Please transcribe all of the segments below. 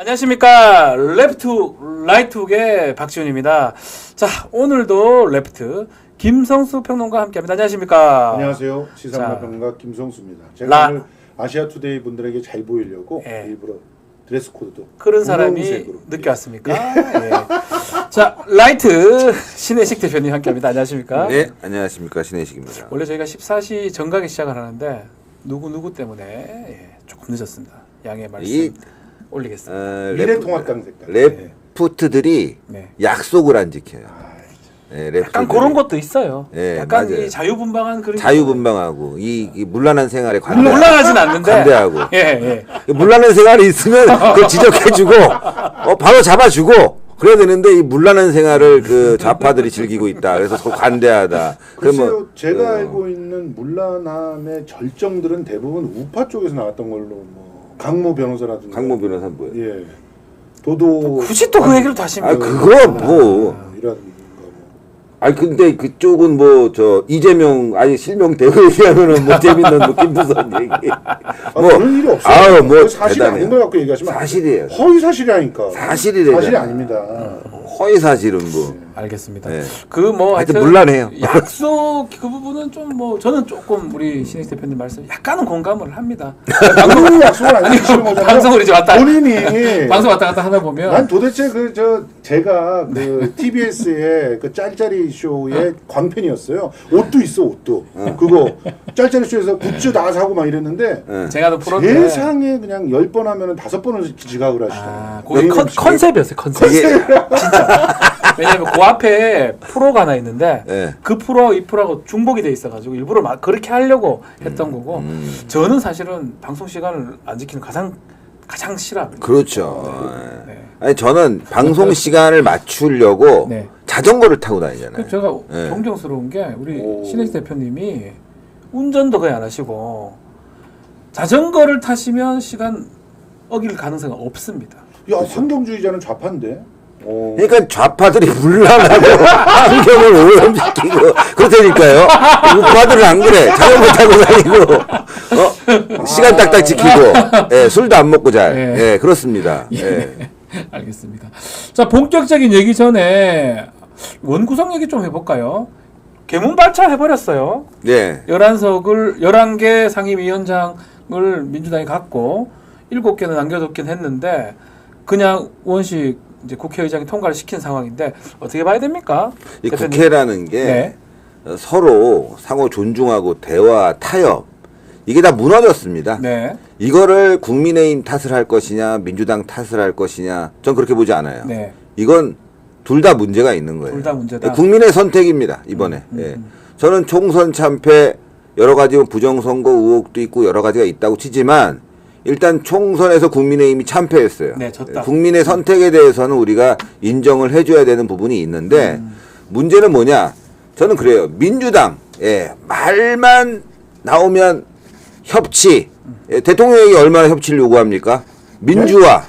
안녕하십니까. 레프트 라이트훅의 박지훈입니다. 자, 오늘도 레프트 김성수 평론가와 함께합니다. 안녕하십니까. 안녕하세요. 시사문화평론가 김성수입니다. 제가 오늘 아시아투데이 분들에게 잘 보이려고 일부러 드레스 코드도 그런 사람이 늦게 왔습니까? 예. 자, 라이트 신혜식 대표님 함께합니다. 안녕하십니까? 네, 안녕하십니까. 신혜식입니다. 원래 저희가 14시 정각에 시작을 하는데 누구 때문에 조금 늦었습니다. 양해 말씀 올리겠습니다. 미래통합당 색깔. 레프트들이 약속을 안 지켜요. 네, 약간 그런 것도 있어요. 네, 약간 맞아요. 이 자유분방한 그런 자유분방하고 이 문란한 생활에 문란하진 않는데 관대하고 예. 문란한 생활이 있으면 그걸 지적해주고 바로 잡아주고 그래야 되는데 이 문란한 생활을 그 좌파들이 즐기고 있다. 그래서 관대하다. 글쎄요, 제가 알고 있는 문란함의 절정들은 대부분 우파 쪽에서 나왔던 걸로 뭐 강모 변호사라든가. 강모 변호사 뭐예요? 예. 도도. 굳이 또 그 얘기를 다시 아 그거 뭐. 이런. 아니 근데 그쪽은 뭐 저 이재명 아니 실명 대우 얘기하면은 뭐 재밌는 뭐 김부선 얘기 뭐 그런 일이 없어요. 아유 뭐 사실이 아닌 걸 갖고 얘기하시면 사실이에요. 허위 사실이라니까. 사실이 아닙니다. 허위 사실은 뭐 알겠습니다. 네. 그 뭐 하여튼 문란해요. 약속 그 부분은 좀 뭐 저는 조금 우리 신익 대표님 말씀 약간은 공감을 합니다. 방송 약속을 안 지키시는 거잖아요. 방송을 이제 왔다 본인이 방송 왔다 갔다 하다 보면 난 도대체 제가 그 TBS의 그 짤짤이 쇼의 광팬이었어요. 옷도 있어 옷도. 그거 짤짤이 쇼에서 굿즈 다 사고 막 이랬는데 제가 또 프로인데 세상에 그냥 10번 하면은 5번을 지각을 하시더라고요. 거기 컨셉이었어요. 컨셉. 진짜. 왜냐하면 그 앞에 프로가 하나 있는데 그 프로하고 이 프로하고 중복이 돼 있어가지고 일부러 막 그렇게 하려고 했던 거고 저는 사실은 방송 시간을 안 지키는 가장 싫어합니다. 그렇죠. 아니 저는 방송 시간을 맞추려고 자전거를 타고 다니잖아요. 제가 존경스러운 게 우리 신혜식 대표님이 운전도 거의 안 하시고 자전거를 타시면 시간 어길 가능성은 없습니다. 야 환경주의자는 좌파인데. 그러니까 좌파들이 문란하고 환경을 오염시키고 그렇다니까요. 우파들은 안 그래. 자전거 타고 다니고 시간 딱딱 지키고 술도 안 먹고 잘. 그렇습니다. 알겠습니다. 자, 본격적인 얘기 전에 원구성 얘기 좀 해볼까요? 개문 발차해버렸어요. 11개 상임위원장을 민주당이 갖고 7개는 남겨뒀긴 했는데 그냥 원식 이제 국회의장이 통과를 시킨 상황인데 어떻게 봐야 됩니까? 이 국회라는 게 서로 상호 존중하고 대화, 타협 이게 다 무너졌습니다. 이거를 국민의힘 탓을 할 것이냐 민주당 탓을 할 것이냐 전 그렇게 보지 않아요. 이건 둘 다 문제가 있는 거예요. 둘 다 문제다. 국민의 선택입니다. 이번에. 저는 총선 참패 여러 가지 부정선거 의혹도 있고 여러 가지가 있다고 치지만 일단 총선에서 국민의힘이 참패했어요. 졌다. 국민의 선택에 대해서는 우리가 인정을 해줘야 되는 부분이 있는데 문제는 뭐냐? 저는 그래요. 민주당 말만 나오면 협치. 대통령에게 얼마나 협치를 요구합니까? 민주화.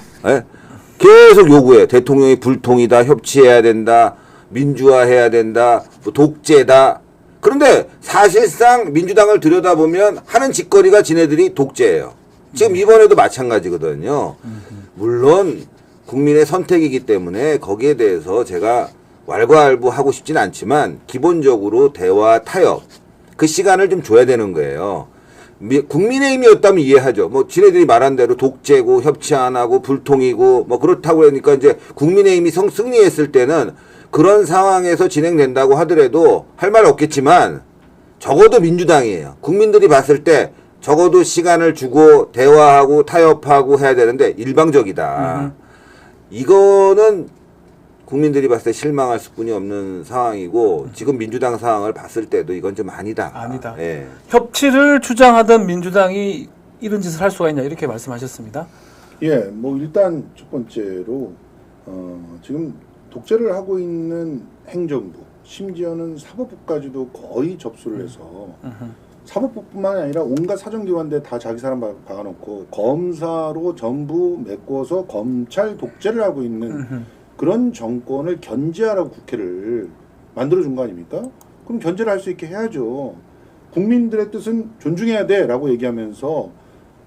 계속 요구해. 대통령이 불통이다. 협치해야 된다. 민주화해야 된다. 독재다. 그런데 사실상 민주당을 들여다보면 하는 짓거리가 지네들이 독재예요. 지금 이번에도 마찬가지거든요. 물론 국민의 선택이기 때문에 거기에 대해서 제가 왈가왈부하고 싶진 않지만 기본적으로 대화, 타협 그 시간을 좀 줘야 되는 거예요. 국민의힘이었다면 이해하죠. 뭐 지네들이 말한 대로 독재고 협치 안 하고 불통이고 뭐 그렇다고 하니까 이제 국민의힘이 승리했을 때는 그런 상황에서 진행된다고 하더라도 할 말 없겠지만 적어도 민주당이에요. 국민들이 봤을 때 적어도 시간을 주고 대화하고 타협하고 해야 되는데 일방적이다. 이거는 국민들이 봤을 때 실망할 수뿐이 없는 상황이고 지금 민주당 상황을 봤을 때도 이건 좀 아니다. 협치를 주장하던 민주당이 이런 짓을 할 수가 있냐 이렇게 말씀하셨습니다. 뭐 일단 첫 번째로 지금 독재를 하고 있는 행정부 심지어는 사법부까지도 거의 접수를 해서 사법부뿐만 아니라 온갖 사정기관들 다 자기 사람 박아놓고 검사로 전부 메꿔서 검찰 독재를 하고 있는 그런 정권을 견제하라고 국회를 만들어준 거 아닙니까? 그럼 견제를 할 수 있게 해야죠. 국민들의 뜻은 존중해야 돼 라고 얘기하면서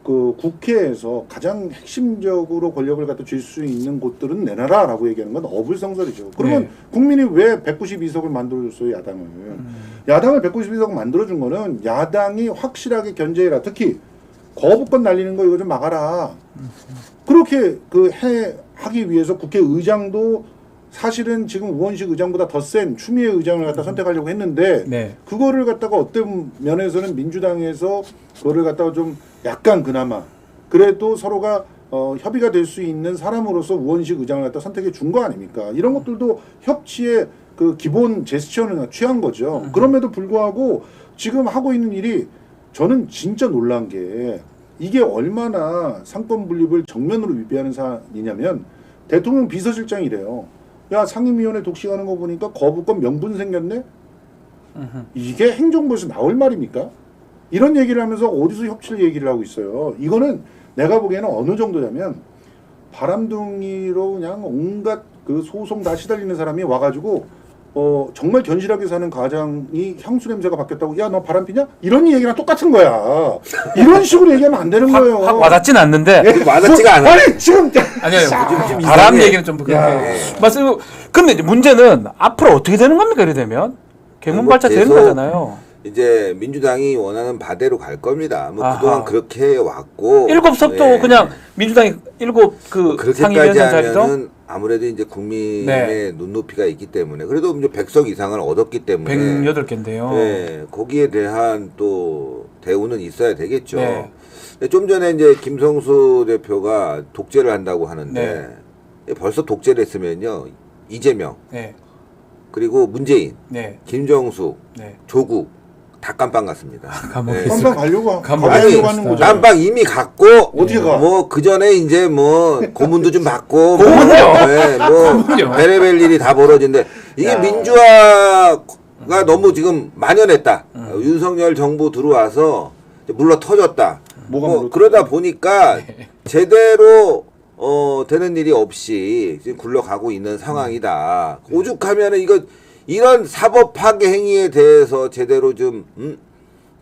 그 국회에서 가장 핵심적으로 권력을 갖다 쥘 수 있는 곳들은 내놔라라고 얘기하는 건 어불성설이죠. 그러면 국민이 왜 192석을 만들어줬어요, 야당을? 야당을 192석 만들어준 거는 야당이 확실하게 견제해라. 특히 거부권 날리는 거 이거 좀 막아라. 그렇게 하기 위해서 국회의장도 사실은 지금 우원식 의장보다 더 센 추미애 의장을 갖다 선택하려고 했는데 네. 그거를 갖다가 어떤 면에서는 민주당에서 그거를 갖다가 좀 약간 그나마 그래도 서로가 협의가 될 수 있는 사람으로서 우원식 의장을 갖다 선택해 준 거 아닙니까? 이런 것들도 협치의 그 기본 제스처는 취한 거죠. 그럼에도 불구하고 지금 하고 있는 일이 저는 진짜 놀란 게 이게 얼마나 상권 분립을 정면으로 위배하는 사안이냐면 대통령 비서실장이래요. 야, 상임위원회 독식하는 거 보니까 거부권 명분 생겼네? 이게 행정부에서 나올 말입니까? 이런 얘기를 하면서 어디서 협치를 얘기를 하고 있어요. 이거는 내가 보기에는 어느 정도냐면 바람둥이로 그냥 온갖 그 소송 다 시달리는 사람이 와가지고 정말 견실하게 사는 가장이 향수 냄새가 바뀌었다고 야, 너 바람 피냐? 이런 얘기랑 똑같은 거야. 이런 식으로 얘기하면 안 되는 거예요. 확 와닿진 않는데. 예? 와닿지가 않아요. 아니 지금 아니요, 좀 바람 이상해. 얘기는 좀 그렇게. 맞습니다. 근데 이제 문제는 앞으로 어떻게 되는 겁니까? 이래 되면 개문 발차 되는 계속 거잖아요. 이제 민주당이 원하는 바대로 갈 겁니다. 뭐 아하. 그동안 그렇게 해왔고 7석도 예. 그냥 민주당이 7 그 그렇게까지 상임위원장 자리도 하면은 아무래도 이제 국민의 네. 눈높이가 있기 때문에 그래도 이제 100석 이상을 얻었기 때문에 108개인데요. 네, 거기에 대한 또 대우는 있어야 되겠죠. 네. 근데 좀 전에 이제 김성수 대표가 독재를 한다고 하는데 벌써 독재를 했으면요 이재명 네. 그리고 문재인, 네. 김정숙, 네. 조국 다 깜빵 갔습니다. 가보겠습니다. 깜빵 가려고 아니, 하는 거죠. 깜빵 이미 갔고 어디에 가? 뭐 그 전에 이제 뭐 고문도 좀 받고 고문요? 네, 뭐 고문요? 베레벨 일이 다 벌어진데 이게 야. 민주화가 너무 지금 만연했다. 윤석열 정부 들어와서 이제 물러 터졌다. 뭐가 뭐 물러 그러다 보니까 제대로 되는 일이 없이 지금 굴러가고 있는 상황이다. 오죽하면은 이런 사법 파괴 행위에 대해서 제대로 좀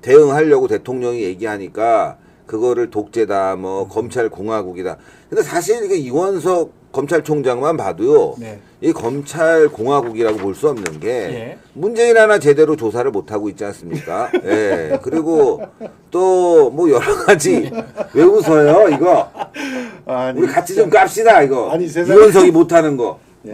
대응하려고 대통령이 얘기하니까 그거를 독재다, 뭐 검찰 공화국이다. 근데 사실 이게 이원석 검찰총장만 봐도요. 네. 이 검찰 공화국이라고 볼 수 없는 게 예. 문재인 하나 제대로 조사를 못 하고 있지 않습니까? 예. 그리고 또 뭐 여러 가지 왜 웃어요 이거? 아니, 우리 같이 좀 깝시다 이거. 아니, 세상에- 이원석이 못 하는 거. 예.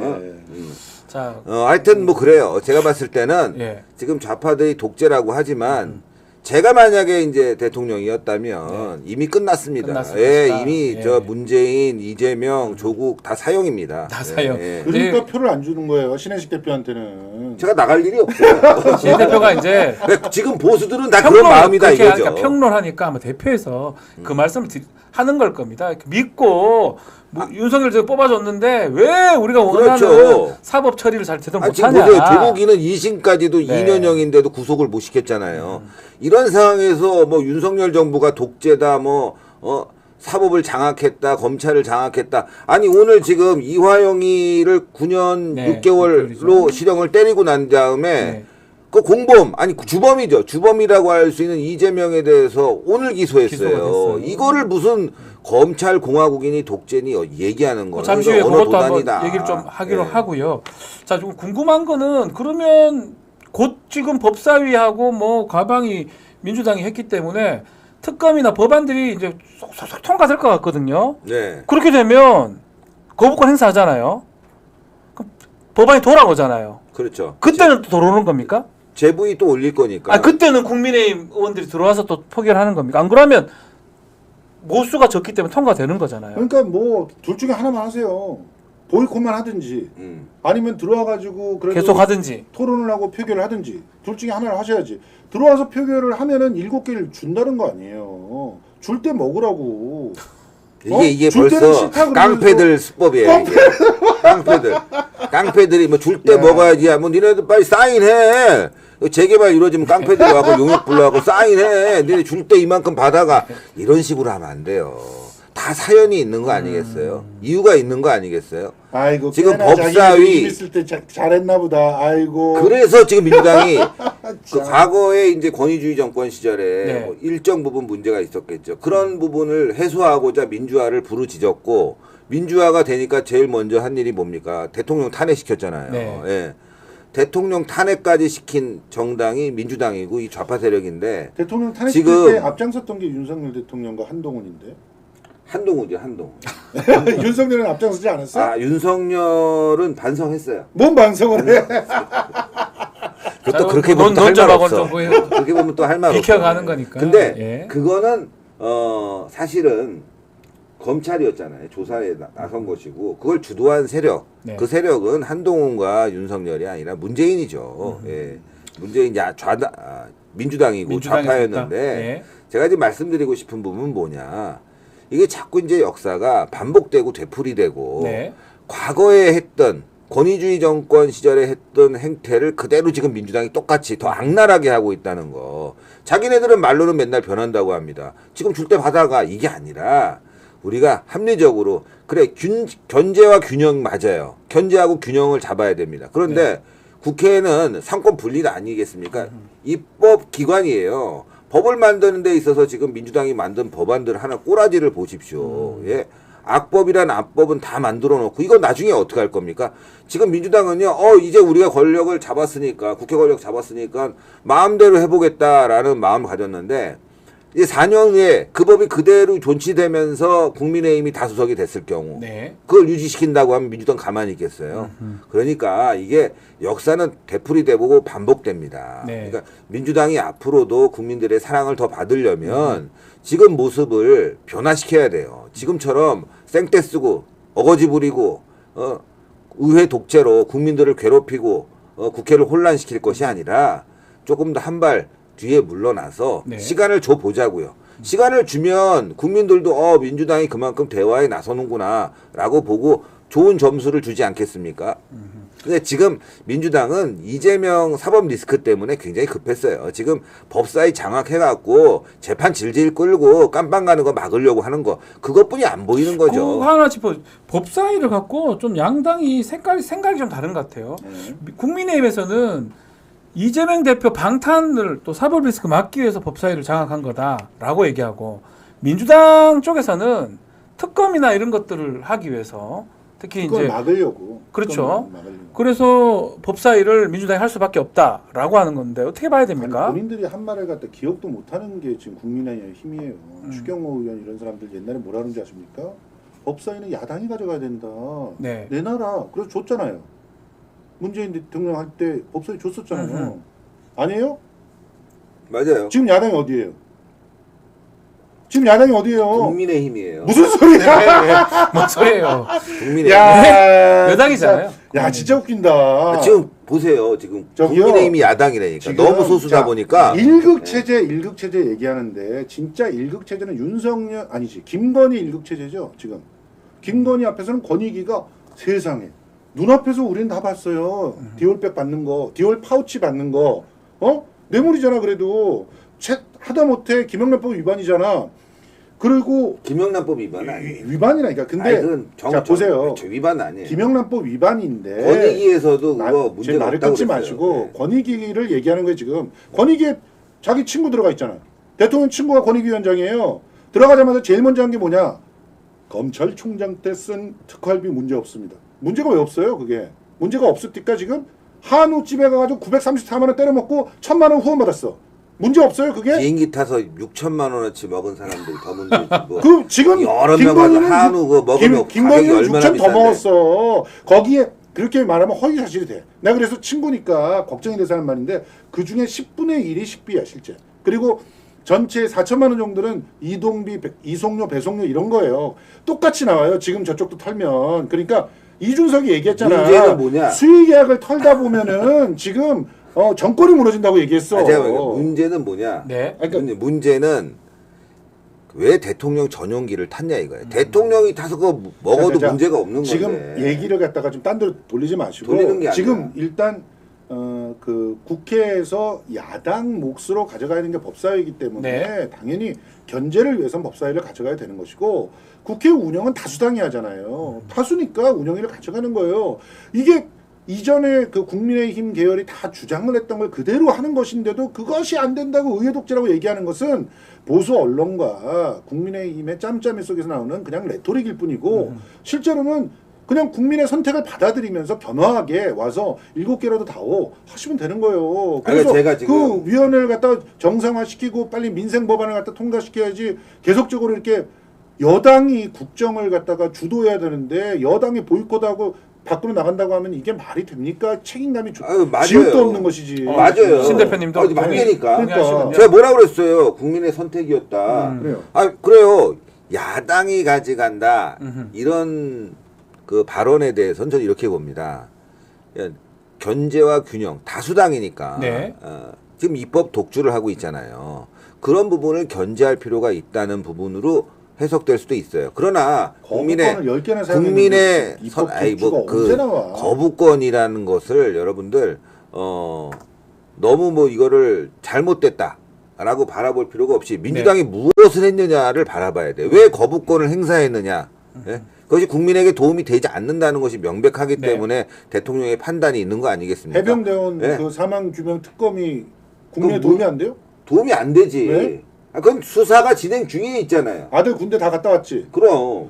자, 하여튼 뭐 그래요. 제가 봤을 때는 예. 지금 좌파들이 독재라고 하지만 제가 만약에 이제 대통령이었다면 이미 끝났습니다. 끝났을 예, 것이다. 이미 예. 저 문재인, 이재명, 조국 다 사형입니다. 다 사형. 예, 예. 그러니까 표를 안 주는 거예요. 신혜식 대표한테는. 제가 나갈 일이 없어요. 신 대표가 이제 지금 보수들은 다 그런 마음이다 그렇게 이거죠. 하니까 평론하니까 아마 대표에서 그 말씀을 하는 걸 겁니다. 믿고 뭐 윤석열 제가 뽑아줬는데 왜 우리가 원하는 그렇죠. 사법 처리를 잘 제대로 지금 못하냐. 보세요. 조국이는 2심까지도 네. 2년형인데도 구속을 못 시켰잖아요. 이런 상황에서 뭐 윤석열 정부가 독재다, 사법을 장악했다, 검찰을 장악했다. 아니 오늘 지금 이화영이를 9년 네, 6개월로 6개월이죠. 실형을 때리고 난 다음에 네. 그 공범 아니 주범이죠. 주범이라고 할 수 있는 이재명에 대해서 오늘 기소가 기소했어요. 됐어요. 이거를 무슨 검찰 공화국이니 독재니 얘기하는 거는 잠시 후에 언어 그것도 한번 도단이다. 얘기를 좀 하기로 예. 하고요. 자, 좀 궁금한 거는 그러면 곧 지금 법사위하고 뭐 과방위 민주당이 했기 때문에 특검이나 법안들이 이제 쏙쏙 통과될 것 같거든요. 네. 그렇게 되면 거부권 행사하잖아요. 그럼 법안이 돌아오잖아요. 그렇죠. 그때는 또 들어오는 겁니까? 제부이 또 올릴 거니까. 아, 그때는 국민의힘 의원들이 들어와서 또 포기를 하는 겁니까? 안 그러면 모수가 적기 때문에 통과되는 거잖아요. 그러니까 뭐 둘 중에 하나만 하세요. 보이콧만 하든지 아니면 들어와가지고 그래도 계속 하든지. 토론을 하고 표결을 하든지 둘 중에 하나를 하셔야지. 들어와서 표결을 하면은 7개를 준다는 거 아니에요. 줄 때 먹으라고. 이게 줄 때는 벌써 싫다 그러면서- 깡패들 수법이에요. 이게. 깡패들이 뭐 줄 때 야. 먹어야지. 뭐 니네들 빨리 사인해. 재개발 이루어지면 깡패들이 와고 용역 불러가고 사인해. 니네 줄 때 이만큼 받아가. 이런 식으로 하면 안 돼요. 다 사연이 있는 거 아니겠어요? 이유가 있는 거 아니겠어요? 아이고 지금 꽤나 자기가 법사위- 입 있을 때 잘했나 보다. 아이고. 그래서 지금 민주당이 그 과거에 이제 권위주의 정권 시절에 네. 뭐 일정 부분 문제가 있었겠죠. 그런 부분을 해소하고자 민주화를 부르짖었고 민주화가 되니까 제일 먼저 한 일이 뭡니까? 대통령 탄핵시켰잖아요. 네. 예. 대통령 탄핵까지 시킨 정당이 민주당이고 이 좌파 세력인데 대통령 탄핵시킬 지금 때 앞장섰던 게 윤석열 대통령과 한동훈인데 한동훈이죠, 한동훈. 윤석열은 앞장서지 않았어요? 아, 윤석열은 반성했어요. 뭔 반성을 해? 그것도 그렇게 보면 또 할 말 없어. 그렇게 보면 또 할 말 없어. 비켜가는 거니까. 근데 예. 그거는 사실은 검찰이었잖아요. 조사에 나선 것이고 그걸 주도한 세력. 네. 그 세력은 한동훈과 윤석열이 아니라 문재인이죠. 예. 문재인 민주당이고 좌파였는데 예. 제가 지금 말씀드리고 싶은 부분은 뭐냐. 이게 자꾸 이제 역사가 반복되고 되풀이되고 네. 과거에 했던 권위주의 정권 시절에 했던 행태를 그대로 지금 민주당이 똑같이 더 악랄하게 하고 있다는 거. 자기네들은 말로는 맨날 변한다고 합니다. 지금 줄 때 받아가 이게 아니라 우리가 합리적으로 그래 견제와 균형 맞아요. 견제하고 균형을 잡아야 됩니다. 그런데 네. 국회는 상권 분리 아니겠습니까? 입법 기관이에요. 법을 만드는 데 있어서 지금 민주당이 만든 법안들 하나 꼬라지를 보십시오. 예. 악법이란 악법은 다 만들어 놓고 이건 나중에 어떻게 할 겁니까? 지금 민주당은요. 이제 우리가 권력을 잡았으니까 국회 권력 잡았으니까 마음대로 해보겠다라는 마음을 가졌는데 이제 4년 후에 그 법이 그대로 존치되면서 국민의힘이 다수석이 됐을 경우 네. 그걸 유지시킨다고 하면 민주당 가만히 있겠어요. 그러니까 이게 역사는 되풀이되고 반복됩니다. 네. 그러니까 민주당이 앞으로도 국민들의 사랑을 더 받으려면 지금 모습을 변화시켜야 돼요. 지금처럼 생떼 쓰고 어거지 부리고 의회 독재로 국민들을 괴롭히고 국회를 혼란시킬 것이 아니라 조금 더 한 발 뒤에 물러나서 네. 시간을 줘 보자고요. 시간을 주면 국민들도 민주당이 그만큼 대화에 나서는구나 라고 보고 좋은 점수를 주지 않겠습니까? 근데 지금 민주당은 이재명 사법 리스크 때문에 굉장히 급했어요. 지금 법사위 장악해갖고 재판 질질 끌고 깜빵 가는 거 막으려고 하는 거 그것뿐이 안 보이는 거죠. 그 하나 짚어 법사위를 갖고 좀 양당이 생각이 좀 다른 것 같아요. 국민의힘에서는 이재명 대표 방탄을 또 사법 리스크 막기 위해서 법사위를 장악한 거다라고 얘기하고 민주당 쪽에서는 특검이나 이런 것들을 하기 위해서 특히 이제 막으려고. 그렇죠. 그래서 법사위를 민주당이 할 수밖에 없다라고 하는 건데 어떻게 봐야 됩니까? 아니, 본인들이 한 말을 갖다 기억도 못하는 게 지금 국민의힘의 힘이에요. 추경호 의원 이런 사람들 옛날에 뭐라 그런지 아십니까? 법사위는 야당이 가져가야 된다. 네. 내놔라. 그래서 줬잖아요. 문재인 대통령 할 때 법사위 줬었잖아요. 아니에요? 맞아요. 지금 야당이 어디예요? 지금 야당이 어디예요? 국민의힘이에요. 무슨 소리야? 뭔 소리예요? 국민의힘. 야, 여당이잖아요. 야, 진짜 웃긴다. 지금 보세요. 지금 저기요. 국민의힘이 야당이라니까. 지금 너무 소수다 자, 보니까. 일극 체제 얘기하는데 진짜 일극 체제는 윤석열 아니지 김건희 일극 체제죠. 지금 김건희 앞에서는 권익위가 세상에 눈앞에서 우리는 다 봤어요. 디올백 받는 거, 디올 파우치 받는 거, 뇌물이잖아. 그래도 하다못해 김영란법 위반이잖아. 그리고 김영란법 위반 아니에요. 위반이라니까. 근데 자 보세요. 위반 아니에요. 김영란법 위반인데 권익위에서도 그거 문제가 말을 없다고 끊지 그랬어요. 마시고 네. 권익위를 얘기하는 거예요. 지금 권익위에 자기 친구 들어가 있잖아요. 대통령 친구가 권익위원장이에요. 들어가자마자 제일 먼저 한 게 뭐냐? 검찰총장 때 쓴 특활비 문제 없습니다. 문제가 왜 없어요? 그게 문제가 없을까? 지금 한우집에 가가지고 934만 원 때려먹고 1,000만 원 후원 받았어. 문제 없어요? 그게? 비행기 타서 6천만 원어치 먹은 사람들이 더 문제지. 뭐. 그 지금 여러 명 한우 그거 먹으면 김건희는 가격이 6천 얼마나 더 먹었어. 거기에 그렇게 말하면 허위 사실이 돼. 내가 그래서 친구니까 걱정이 돼서 하는 말인데 그 중에 10분의 1이 식비야 실제. 그리고 전체 4천만 원 정도는 이동비, 이송료, 배송료 이런 거예요. 똑같이 나와요. 지금 저쪽도 털면. 그러니까 이준석이 얘기했잖아. 문제는 뭐냐? 수의계약을 털다 보면은 지금 정권이 무너진다고 얘기했어. 문제는 뭐냐? 네. 그러니까 문제는 왜 대통령 전용기를 탔냐 이거예요. 대통령이 타서 그거 먹어도 자, 문제가 없는 지금 건데. 얘기를 갖다가 좀 딴 데로 돌리지 마시고 돌리는 게 아니라. 지금 일단 그 국회에서 야당 몫으로 가져가야 되는 게 법사위이기 때문에 네. 당연히 견제를 위해서 법사위를 가져가야 되는 것이고 국회 운영은 다수당이 하잖아요. 다수니까 운영위를 가져가는 거예요. 이게 이전에 그 국민의힘 계열이 다 주장을 했던 걸 그대로 하는 것인데도 그것이 안 된다고 의회 독재라고 얘기하는 것은 보수 언론과 국민의힘의 짬짬이 속에서 나오는 그냥 레토릭일 뿐이고 실제로는 그냥 국민의 선택을 받아들이면서 겸허하게 와서 7개라도 다오 하시면 되는 거예요. 그래서 제가 지금 그 위원회를 갖다 정상화시키고 빨리 민생 법안을 갖다 통과시켜야지 계속적으로 이렇게 여당이 국정을 갖다가 주도해야 되는데 여당이 보이콧하고 밖으로 나간다고 하면 이게 말이 됩니까? 책임감이 지읒도 없는 것이지. 맞아요. 신 대표님도 맞으니까. 그러니까. 제가 뭐라 그랬어요? 국민의 선택이었다. 그래요. 그래요. 야당이 가져간다. 이런 그 발언에 대해서는 저는 이렇게 봅니다. 견제와 균형, 다수당이니까 네. 지금 입법 독주를 하고 있잖아요. 그런 부분을 견제할 필요가 있다는 부분으로 해석될 수도 있어요. 그러나 국민의 거부권이라는 것을 여러분들 너무 뭐 이거를 잘못됐다라고 바라볼 필요가 없이 민주당이 무엇을 했느냐를 바라봐야 돼요. 왜 거부권을 행사했느냐. 네? 그것이 국민에게 도움이 되지 않는다는 것이 명백하기 때문에 대통령의 판단이 있는 거 아니겠습니까? 해병대원 그 사망 규명 특검이 국민에 도움이 안 돼요? 도움이 안 되지. 왜? 그건 수사가 진행 중에 있잖아요. 아들 군대 다 갔다 왔지. 그럼.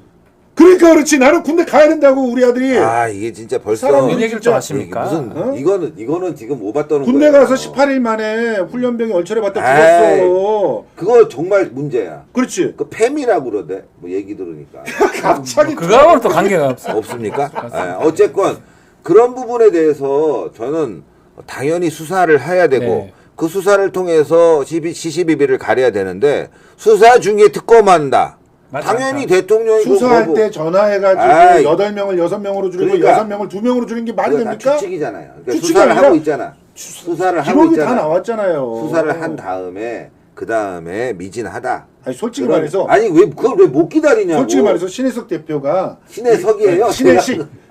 그러니까 그렇지. 나는 군대 가야 된다고 우리 아들이. 이게 진짜 벌써 이런 얘기를 좀 하십니까? 무슨 이거는 지금 오바 떠는 군대 거예요. 가서 18일 만에 훈련병이 얼차려 받다 죽었어. 그거 정말 문제야. 그렇지. 그 팸이라고 그러대. 뭐 얘기 들으니까. 갑자기 그거하고는 또 관계가 없어. 없습니까? 어쨌건 그런 부분에 대해서 저는 당연히 수사를 해야 되고 그 수사를 통해서 시시비비를 가려야 되는데 수사 중에 특검한다. 당연히 대통령이 수사할 때 전화해가지고 8명을 6명으로 줄이고 그러니까, 6명을 2명으로 줄인 게 말이 됩니까? 추측이잖아요. 그러니까 수사를 하고 있잖아. 수사를 하고 기록이 있잖아. 다 나왔잖아요. 수사를 한 다음에 그 다음에 미진하다. 아니 솔직히 말해서 왜 그걸 왜 못 기다리냐고. 솔직히 말해서 신혜석 대표가 신혜석이에요.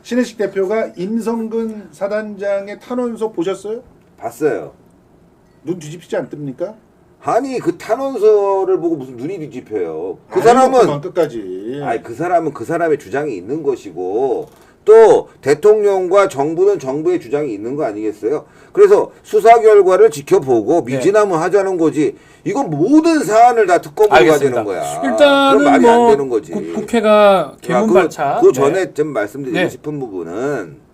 신혜식 대표가 임성근 사단장의 탄원서 보셨어요? 봤어요. 눈 뒤집히지 않습니까? 아니 그 탄원서를 보고 무슨 눈이 뒤집혀요. 그 사람은 끝까지. 그 사람은 그 사람의 주장이 있는 것이고 또 대통령과 정부는 정부의 주장이 있는 거 아니겠어요? 그래서 수사 결과를 지켜보고 미진하면 하자는 거지. 이건 모든 사안을 다 특검으로 가야 되는 거야. 일단은 말이 안 되는 거지. 국회가 개문 발차. 그 전에 좀 말씀드리고 싶은 부분은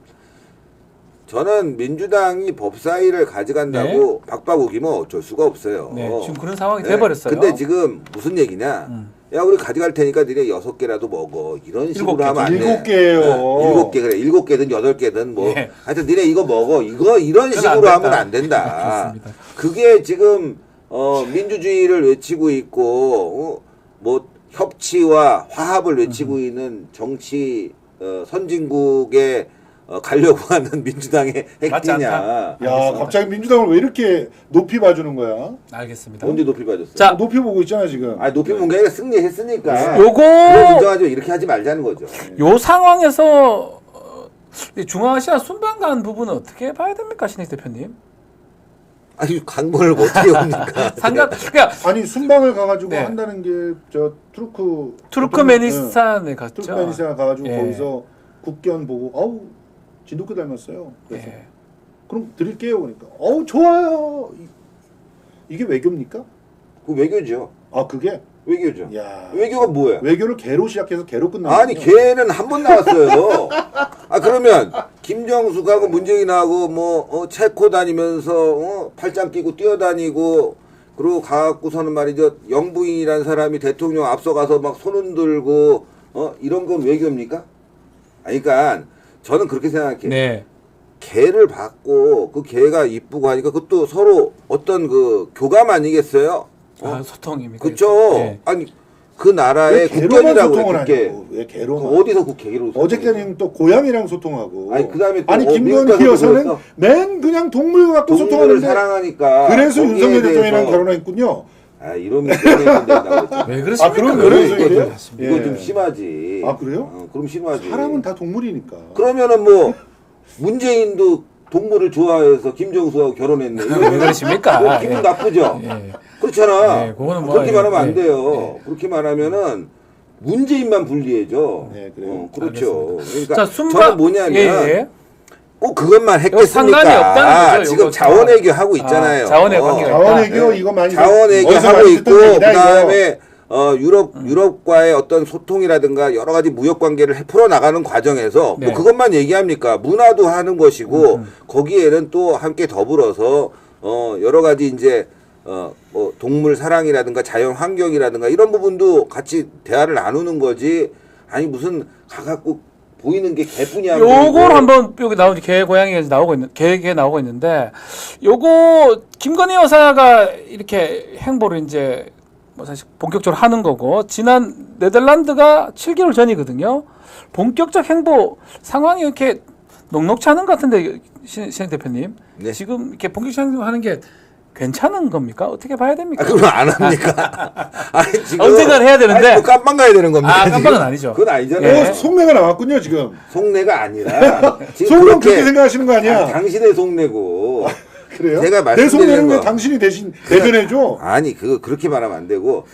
저는 민주당이 법사위를 가져간다고 박박우기면 어쩔 수가 없어요. 지금 그런 상황이 돼버렸어요. 근데 지금 무슨 얘기냐? 야 우리 가져갈 테니까 니네 6개라도 먹어. 이런 식으로 하면 안 돼. 7개예요. 7개 그래. 7개든 8개든 뭐. 하여튼 니네 이거 먹어. 이런 식으로 하면 안 된다. 그게 지금 민주주의를 외치고 있고 뭐 협치와 화합을 외치고 있는 정치 선진국의 가려고 하는 민주당의 핵이냐. 야, 갑자기 민주당을 왜 이렇게 높이 봐주는 거야? 알겠습니다. 언제 높이 봐줬어? 자, 높이 보고 있잖아 지금. 높이 본 게 아니라 승리했으니까. 요거 인정하죠. 이렇게 하지 말자는 거죠. 요 상황에서 중앙아시아 순방 간 부분은 어떻게 봐야 됩니까, 신익 대표님? 아니 강본을 어떻게 옵니까? 아니 순방을 가가지고 한다는 게 저 투르크메니스탄에 갔죠. 투르크메니스탄 가가지고 거기서 국견 보고 진돗개 닮았어요. 그래서 그럼 드릴게요. 그러니까 좋아요. 이게 외교입니까? 그 외교죠. 그게 외교죠. 야. 외교가 뭐야? 외교를 개로 시작해서 개로 끝나는. 아니 개는 한 번 나왔어요. 그러면 김정숙하고 문재인하고 뭐 체코 다니면서 팔짱 끼고 뛰어다니고 그리고 가갖고서는 말이죠 영부인이라는 사람이 대통령 앞서가서 막 손 흔들고 이런 건 외교입니까? 그러니까 저는 그렇게 생각해요. 개를 받고 그 개가 이쁘고 하니까 그것도 서로 어떤 그 교감 아니겠어요? 소통입니까? 그렇죠. 아니 그 나라의 국견이라고 그래. 왜 개로? 어디서 그 개로? 어저께는 또 고양이랑 소통하고. 그다음에 김건희 여사는 맨 그냥 동물 갖고 소통하는데 사랑하니까. 그래서 윤석열 대통령이랑 결혼했군요. 이러면 된다고. 왜 그러십니까? 그럼 이거 좀 심하지. 그래요? 그럼 심하지. 사람은 다 동물이니까. 그러면은 뭐 문재인도 동물을 좋아해서 김정수하고 결혼했네. 왜 그러십니까? 기분 나쁘죠? 그렇잖아. 그렇게 말하면 안 돼요. 그렇게 말하면은 문재인만 불리해져. 네, 그래요. 그렇죠. 알겠습니다. 그러니까 자, 저는 뭐냐면 꼭 그것만 했겠습니까? 상관이 없다는 거죠. 지금 자원외교 하고 있잖아요. 자원의 관계가 자원외교 이거 많이 자원외교 어디서 하고 많이 있고 듣던 얘기다, 그다음에 유럽과의 어떤 소통이라든가 여러 가지 무역 관계를 풀어 나가는 과정에서 네. 뭐 그것만 얘기합니까? 문화도 하는 것이고 거기에는 또 함께 더불어서 여러 가지 이제 뭐 동물 사랑이라든가 자연 환경이라든가 이런 부분도 같이 대화를 나누는 거지. 아니 무슨 가갖고 보이는 게 개뿐이야. 요걸 한번 여기 나오는 개 고양이에서 나오고 있는 개에 나오고 있는데 요거 김건희 여사가 이렇게 행보를 이제 뭐 사실 본격적으로 하는 거고 지난 네덜란드가 7개월 전이거든요. 본격적 행보 상황이 이렇게 녹록치 않은 것 같은데 신 대표님 네. 지금 이렇게 본격적 행보하는 게 괜찮은 겁니까? 어떻게 봐야 됩니까? 그럼 안 합니까? 아니, 지금 언젠가는 해야 되는데. 아니, 또 깜빵 가야 되는 겁니까? 깜빵은 지금? 아니죠. 그건 아니잖아요. 예. 속내가 나왔군요 지금. 속내가 아니라 지금 속은 그렇게 생각하시는 거 아니야? 당신의 속내고 그래요? 제가 내 말씀드리는 속내는 왜 거. 당신이 대신 대변해줘? 아니 그렇게 말하면 안 되고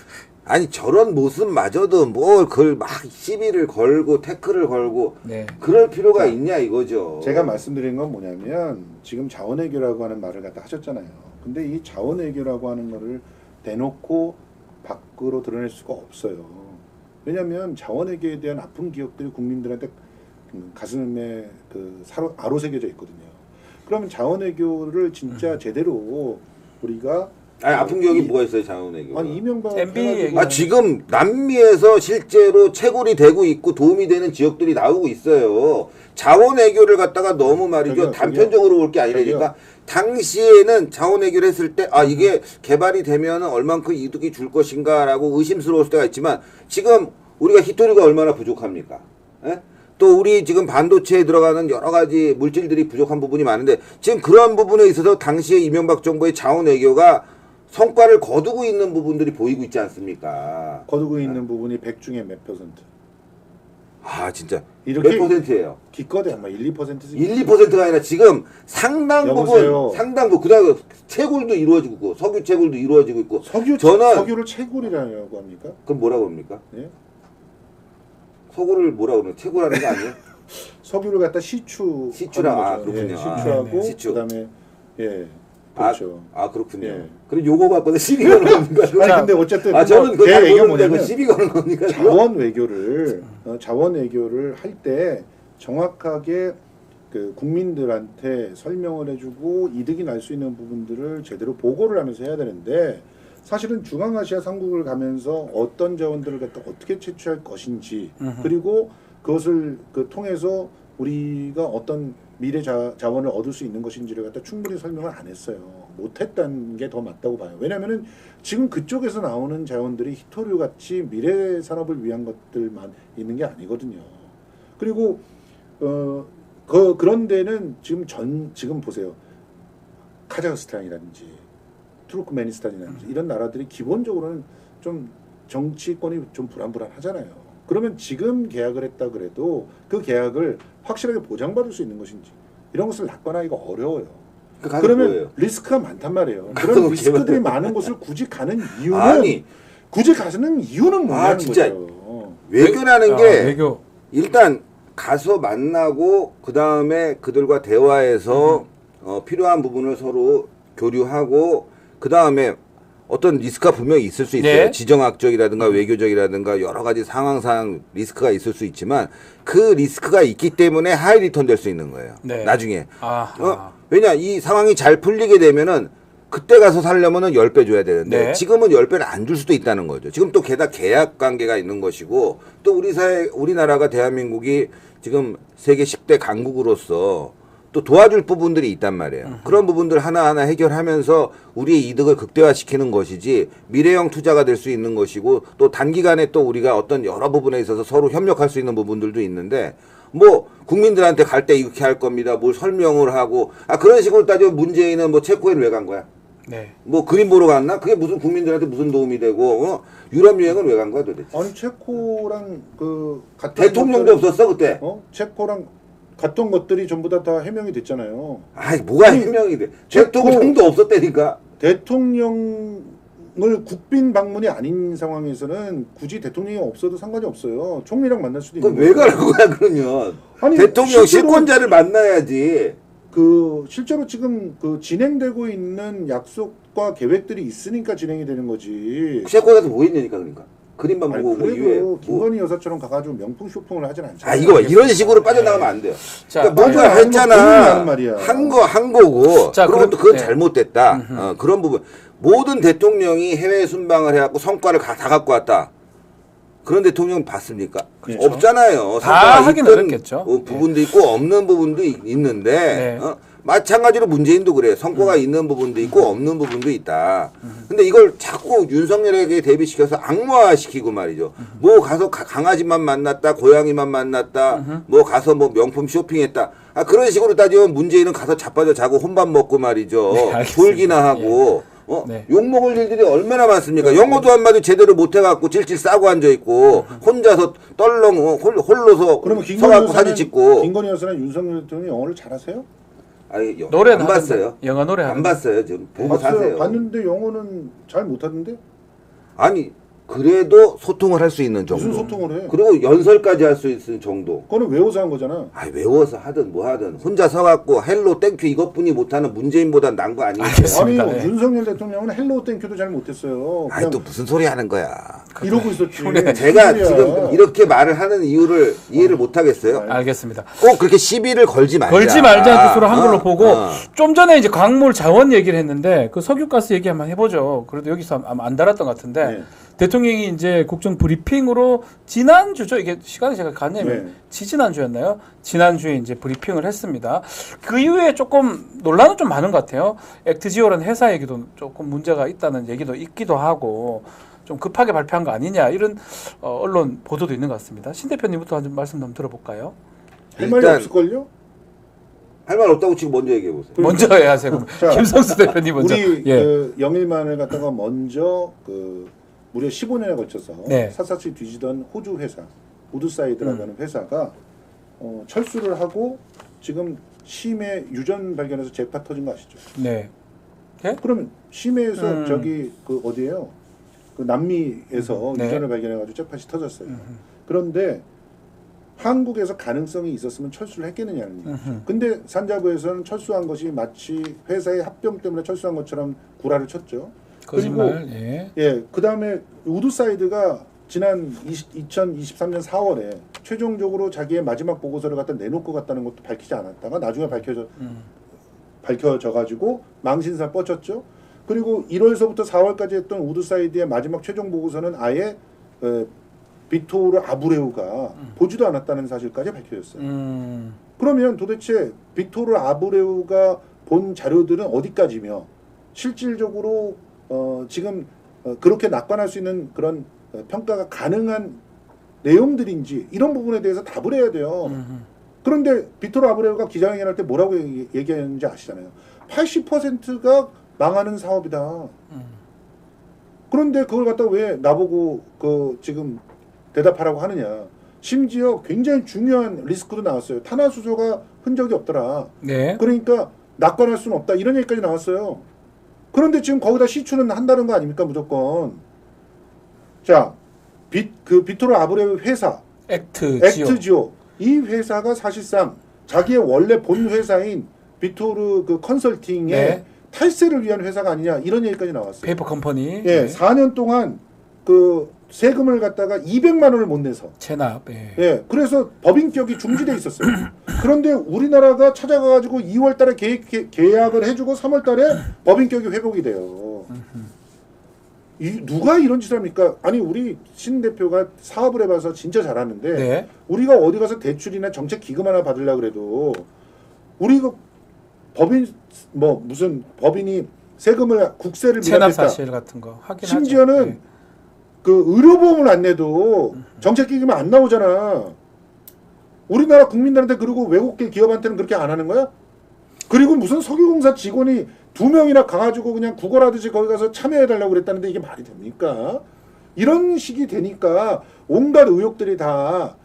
아니 저런 모습마저도 뭘 그걸 막 시비를 걸고 태클을 걸고 네. 그럴 필요가 있냐 이거죠. 제가 말씀드린 건 뭐냐면 지금 자원외교라고 하는 말을 갖다 하셨잖아요. 근데 이 자원외교라고 하는 거를 대놓고 밖으로 드러낼 수가 없어요. 왜냐하면 자원외교에 대한 아픈 기억들이 국민들한테 가슴에 아로새겨져 있거든요. 그러면 자원외교를 진짜 제대로 우리가 아니 아픈 기억이 뭐가 있어요 자원외교? 아니 이명박 MB 해가지고 얘기. 지금 남미에서 실제로 채굴이 되고 있고 도움이 되는 지역들이 나오고 있어요. 자원외교를 갖다가 너무 말이죠 저기요, 단편적으로 볼 게 아니라니까 당시에는 자원외교를 했을 때 이게 개발이 되면 얼만큼 이득이 줄 것인가라고 의심스러울 때가 있지만 지금 우리가 히토리가 얼마나 부족합니까? 예? 또 우리 지금 반도체에 들어가는 여러 가지 물질들이 부족한 부분이 많은데 지금 그런 부분에 있어서 당시에 이명박 정부의 자원외교가 성과를 거두고 있는 부분들이 보이고 있지 않습니까? 거두고 있는 부분이 100 중에 몇 %? 진짜 이렇게 몇 %예요? 기껏해 아마 1, 2%지. 1, 2%가 아니라 지금 상당 여보세요. 부분 그다음에 채굴도 이루어지고 있고 석유 채굴도 이루어지고 있고 석유를 채굴이라고 합니까? 그럼 뭐라고 합니까? 예? 석유를 뭐라고 그러나 채굴하는 거 아니에요? 석유를 갖다 시추하는 거죠. 그렇군요. 예, 시추하고 시추. 그다음에 그렇죠. 그렇군요. 예. 그럼 요거 갖고는 시비 거는 겁니까? 아니 근데 어쨌든 저는 그거 제 잘 얘기가 모르는데 뭐냐면 시비 거는 겁니까? 자원 외교를 할 때 정확하게 그 국민들한테 설명을 해주고 이득이 날 수 있는 부분들을 제대로 보고를 하면서 해야 되는데 사실은 중앙아시아 삼국을 가면서 어떤 자원들을 갖다 어떻게 채취할 것인지 그리고 그것을 통해서 우리가 어떤 미래 자원을 얻을 수 있는 것인지를 갖다 충분히 설명을 안 했어요. 못했다는 게 더 맞다고 봐요. 왜냐하면은 지금 그쪽에서 나오는 자원들이 히토류 같이 미래 산업을 위한 것들만 있는 게 아니거든요. 그리고 그런 데는 지금 보세요. 카자흐스탄이라든지 투르크메니스탄이라든지 이런 나라들이 기본적으로는 좀 정치권이 좀 불안불안하잖아요. 그러면 지금 계약을 했다 그래도 그 계약을 확실하게 보장받을 수 있는 것인지 이런 것을 낙관하기가 어려워요. 그러면 뭐예요? 리스크가 많단 말이에요. 그런 리스크들이 많은 곳을 굳이 가는 이유는 뭐냐는 진짜. 거죠. 외교라는 게 외교. 일단 가서 만나고 그 다음에 그들과 대화해서 필요한 부분을 서로 교류하고 그 다음에 어떤 리스크가 분명히 있을 수 있어요. 네. 지정학적이라든가 외교적이라든가 여러 가지 상황상 리스크가 있을 수 있지만 그 리스크가 있기 때문에 하이 리턴 될 수 있는 거예요. 네. 나중에. 아하. 왜냐 이 상황이 잘 풀리게 되면은 그때 가서 살려면은 10배 줘야 되는데 네. 지금은 10배를 안 줄 수도 있다는 거죠. 지금 또 게다가 계약 관계가 있는 것이고 또 우리나라가 대한민국이 지금 세계 10대 강국으로서 또 도와줄 부분들이 있단 말이에요. 그런 부분들 하나하나 해결하면서 우리의 이득을 극대화시키는 것이지 미래형 투자가 될 수 있는 것이고 또 단기간에 또 우리가 어떤 여러 부분에 있어서 서로 협력할 수 있는 부분들도 있는데 뭐 국민들한테 갈 때 이렇게 할 겁니다. 뭘 설명을 하고 그런 식으로 따지면 문재인은 뭐 체코에는 왜 간 거야? 네. 뭐 그림 보러 갔나? 그게 무슨 국민들한테 무슨 도움이 되고 유럽 여행은 왜 간 거야 도대체? 아니 체코랑 같은 대통령도 없었어 그때? 체코랑 갔던 것들이 전부 다 해명이 됐잖아요. 뭐가 해명이 돼? 대통령도 없었다니까. 대통령이 국빈 방문이 아닌 상황에서는 굳이 대통령이 없어도 상관이 없어요. 총리랑 만날 수도 그럼 있는 왜 가는 거야 그러면? 아니, 대통령 실권자를 만나야지. 실제로 지금 진행되고 있는 약속과 계획들이 있으니까 진행이 되는 거지. 셰코에서 뭐 했냐니까 그러니까. 그림만 보고 뭐 이외에 그래도 김건희 여사처럼 가가지고 명품 쇼핑을 하진 않잖아요. 아 이거 봐. 이런 식으로 빠져나가면 안 돼요. 자, 그러니까 뭔가 아니, 했잖아. 말이야. 한 거고. 자, 그럼 또 그건 네. 잘못됐다. 그런 부분. 모든 대통령이 해외 순방을 해갖고 성과를 다 갖고 왔다. 그런 대통령 봤습니까? 그렇죠. 없잖아요. 다 하긴 있던 어렵겠죠. 부분도 있고 없는 부분도 있는데 네. 마찬가지로 문재인도 그래. 성과가 있는 부분도 있고 없는 부분도 있다. 근데 이걸 자꾸 윤석열에게 대비시켜서 악마화시키고 말이죠. 뭐 가서 강아지만 만났다, 고양이만 만났다, 뭐 가서 뭐 명품 쇼핑했다. 아 그런 식으로 따지면 문재인은 가서 자빠져 자고 혼밥 먹고 말이죠. 네, 돌기나 하고. 네. 욕먹을 일들이 얼마나 많습니까? 영어도 한마디 제대로 못해갖고 찔찔 싸고 앉아있고 혼자서 떨렁 홀로서 그러면 김건희 서갖고 사진 찍고. 김건희 여사는 윤석열 대통령이 영어를 잘하세요? 아니, 노래는 안 봤어요. 영어 노래 안 하는데. 봤어요. 지금 보고 봤어요. 사세요. 봤는데 영어는 잘 못하던데? 아니 그래도 소통을 할 수 있는 정도. 무슨 소통을 해? 그리고 연설까지 할 수 있는 정도. 그거는 외워서 한 거잖아. 아 외워서 하든 뭐 하든 혼자 서갖고 헬로 땡큐 이것뿐이 못하는 문재인보다 난 거 아니겠어요? 알겠습니다. 아니 네. 윤석열 대통령은 헬로우 땡큐도 잘 못했어요. 아니 그냥 또 무슨 소리 하는 거야? 이러고 있었지. 제가 무슨 소리야. 지금 이렇게 말을 하는 이유를 이해를 못 하겠어요. 알겠습니다. 꼭 그렇게 시비를 걸지 말자. 걸지 말자는 뜻으로 한글로 보고 어. 좀 전에 이제 광물 자원 얘기를 했는데 그 석유가스 얘기 한번 해보죠. 그래도 여기서 아마 안 달았던 것 같은데 네. 대통령이 이제 국정 브리핑으로 지난주죠. 이게 시간이 제가 갔냐면 네. 지난주였나요? 지난주에 이제 브리핑을 했습니다. 그 이후에 조금 논란은 좀 많은 것 같아요. 액트지오라는 회사 얘기도 조금 문제가 있다는 얘기도 있기도 하고 좀 급하게 발표한 거 아니냐 이런 언론 보도도 있는 것 같습니다. 신 대표님부터 한 말씀 좀 들어볼까요? 할 말이 일단 없을걸요? 할 말 없다고 지금 먼저 얘기해 보세요. 먼저 해야 하세요. 그럼. 자, 김성수 대표님 먼저. 우리 예. 영일만을 갖다가 먼저 무려 15년에 걸쳐서 네. 샅샅이 뒤지던 호주 회사 우드사이드라고 하는 회사가 철수를 하고 지금 심해 유전 발견해서 재파 터진 거 아시죠? 네. 예? 그러면 심해에서 저기 어디예요? 남미에서 네. 유전을 발견해가지고 재팟이 터졌어요. 그런데 한국에서 가능성이 있었으면 철수를 했겠느냐는 얘기죠. 근데 산자부에서는 철수한 것이 마치 회사의 합병 때문에 철수한 것처럼 구라를 쳤죠. 거짓말. 그리고 예. 그 다음에 우드사이드가 지난 2023년 4월에 최종적으로 자기의 마지막 보고서를 갖다 내놓고 갔다는 것도 밝히지 않았다가 나중에 밝혀져가지고 망신사 뻗쳤죠. 그리고 1월서부터 4월까지 했던 우드사이드의 마지막 최종 보고서는 아예 빅토르 아브레우가 보지도 않았다는 사실까지 밝혀졌어요. 그러면 도대체 빅토르 아브레우가 본 자료들은 어디까지며 실질적으로 지금 그렇게 낙관할 수 있는 그런 평가가 가능한 내용들인지 이런 부분에 대해서 답을 해야 돼요. 그런데 빅토르 아브레우가 기자회견할 때 뭐라고 얘기했는지 아시잖아요. 80%가 망하는 사업이다. 그런데 그걸 갖다 왜 나보고 지금 대답하라고 하느냐. 심지어 굉장히 중요한 리스크도 나왔어요. 탄화수소가 흔적이 없더라. 네. 그러니까 낙관할 수는 없다. 이런 얘기까지 나왔어요. 그런데 지금 거기다 시추는 한다는 거 아닙니까? 무조건. 자, 빅토르 아브레우 회사 액트지오. 이 회사가 사실상 자기의 원래 본 회사인 빅토르 컨설팅의 네. 탈세를 위한 회사가 아니냐 이런 얘기까지 나왔어요. 페이퍼 컴퍼니. 예, 네. 4년 동안 세금을 갖다가 200만 원을 못 내서. 체납. 예. 예, 그래서 법인격이 중지돼 있었어요. 그런데 우리나라가 찾아가가지고 2월달에 계약을 해주고 3월달에 법인격이 회복이 돼요. 누가 이런 짓을 합니까? 아니 우리 신 대표가 사업을 해봐서 진짜 잘하는데 네. 우리가 어디 가서 대출이나 정책 기금 하나 받으려고 그래도 우리가 무슨 법인이 세금을 국세를 체납 미납했다. 사실 같은 거 확인하죠. 심지어는 네. 의료보험을 안 내도 정책기금이 안 나오잖아. 우리나라 국민들한테 그리고 외국계 기업한테는 그렇게 안 하는 거야? 그리고 무슨 석유공사 직원이 2명이나 가가지고 그냥 구걸하듯이 거기 가서 참여해달라고 그랬다는데 이게 말이 됩니까? 이런 식이 되니까 온갖 의혹들이 다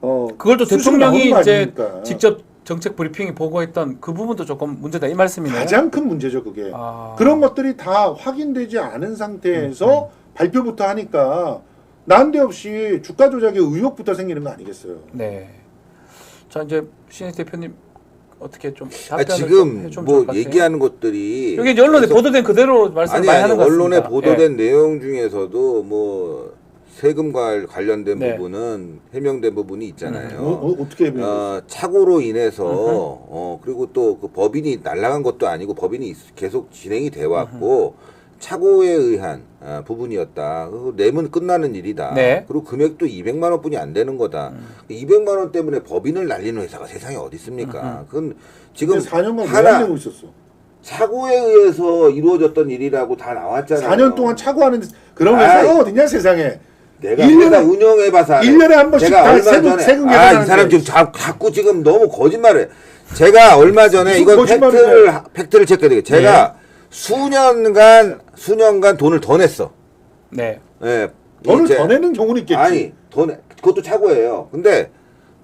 그걸 또 수시로 대통령이 나오는 거 이제 아닙니까? 직접 정책 브리핑이 보고했던 그 부분도 조금 문제다 이 말씀이네요. 가장 큰 문제죠, 그게. 아. 그런 것들이 다 확인되지 않은 상태에서 발표부터 하니까 난데없이 주가 조작의 의혹부터 생기는 거 아니겠어요? 네. 자 이제 신희 대표님 어떻게 좀 아, 답변을 지금 좀 뭐 좋을 것 같아요. 얘기하는 것들이 여기 이제 언론에 계속- 보도된 그대로 말씀 아니 많이 하는 것 같습니다. 언론에 보도된 예. 내용 중에서도 뭐 세금과 관련된 네. 부분은 해명된 부분이 있잖아요. 어떻게 해명해요? 착오로 인해서 그리고 또 그 법인이 날아간 것도 아니고 법인이 계속 진행이 돼 왔고 착오에 의한 부분이었다. 그 내면 끝나는 일이다. 네. 그리고 금액도 200만 원뿐이 안 되는 거다. 200만 원 때문에 법인을 날리는 회사가 세상에 어디 있습니까? 그건 지금 4년간 왜 하나 안 내고 있었어? 착오에 의해서 이루어졌던 일이라고 다 나왔잖아요. 4년 동안 차고하는 그런 아이. 회사가 어딨냐 세상에. 내가 1년에 회사 운영해봐서 알아요. 1년에 한 번씩 제가 다 얼마 세금 전에 세금 이 계산하는데. 사람 지금 자꾸 지금 너무 거짓말을 해. 제가 얼마 전에 무슨 이건 거짓말을 팩트를 체크해드릴게요. 제가 수년간 돈을 더 냈어. 네. 예. 돈을 이제- 더 내는 경우는 있겠지. 아니 그것도 착오예요. 근데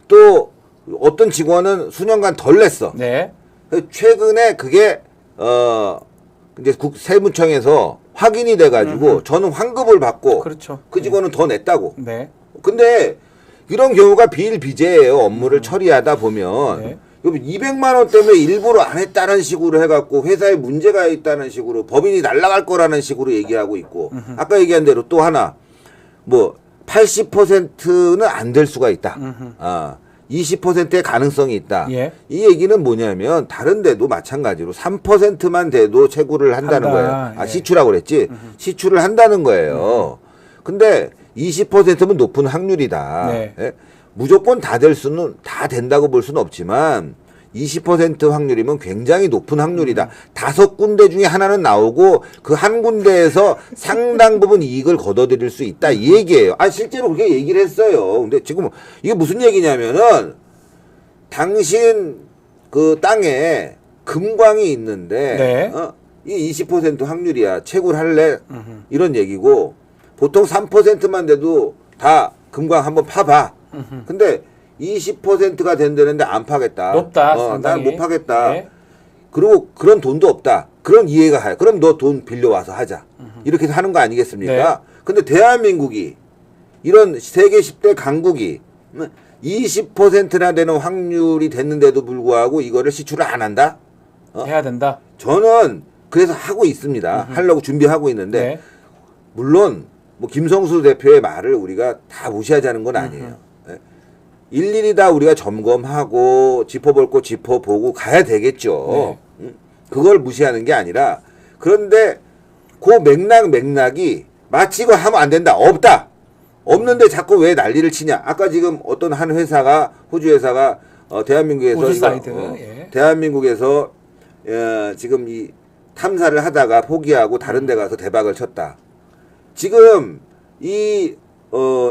또 어떤 직원은 수년간 덜 냈어. 네. 최근에 그게 이제 세무청에서 확인이 돼가지고 저는 환급을 받고 그렇죠. 그 직원은 더 냈다고. 네. 근데 이런 경우가 비일비재예요. 업무를 처리하다 보면 네. 200만 원 때문에 일부러 안 했다는 식으로 해갖고 회사에 문제가 있다는 식으로 법인이 날아갈 거라는 식으로 얘기하고 있고 아까 얘기한 대로 또 하나 뭐 80%는 안 될 수가 있다. 20%의 가능성이 있다. 예. 이 얘기는 뭐냐면 다른 데도 마찬가지로 3%만 돼도 채굴을 한다는 한다. 거예요. 예. 시추라고 그랬지. 시추를 한다는 거예요. 근데 20%면 높은 확률이다. 네. 예? 무조건 다 된다고 볼 수는 없지만 20% 확률이면 굉장히 높은 확률이다. 5군데 중에 하나는 나오고 그 한 군데에서 상당 부분 이익을 거둬들일 수 있다. 이 얘기예요. 실제로 그렇게 얘기를 했어요. 근데 지금 이게 무슨 얘기냐면은 당신 그 땅에 금광이 있는데 네. 이 20% 확률이야. 채굴할래? 이런 얘기고 보통 3%만 돼도 다 금광 한번 파봐. 근데 20%가 된다는데 안 파겠다. 높다. 난 상당히. 못 파겠다. 네. 그리고 그런 돈도 없다. 그럼 이해가 가요. 그럼 너 돈 빌려와서 하자. 이렇게 하는 거 아니겠습니까? 네. 근데 대한민국이 이런 세계 10대 강국이 20%나 되는 확률이 됐는데도 불구하고 이거를 시추를 안 한다? 해야 된다. 저는 그래서 하고 있습니다. 하려고 준비하고 있는데 네. 물론 뭐 김성수 대표의 말을 우리가 다 무시하자는 건 아니에요. 예. 일일이 다 우리가 점검하고 짚어볼 거 짚어보고 가야 되겠죠. 그걸 무시하는 게 아니라 그런데 그 맥락이 마치 이거 하면 안 된다. 없다. 없는데 자꾸 왜 난리를 치냐. 아까 지금 어떤 한 회사가 호주 회사가 대한민국에서 우드사이드. 예. 대한민국에서 지금 이 탐사를 하다가 포기하고 다른 데 가서 대박을 쳤다. 지금 이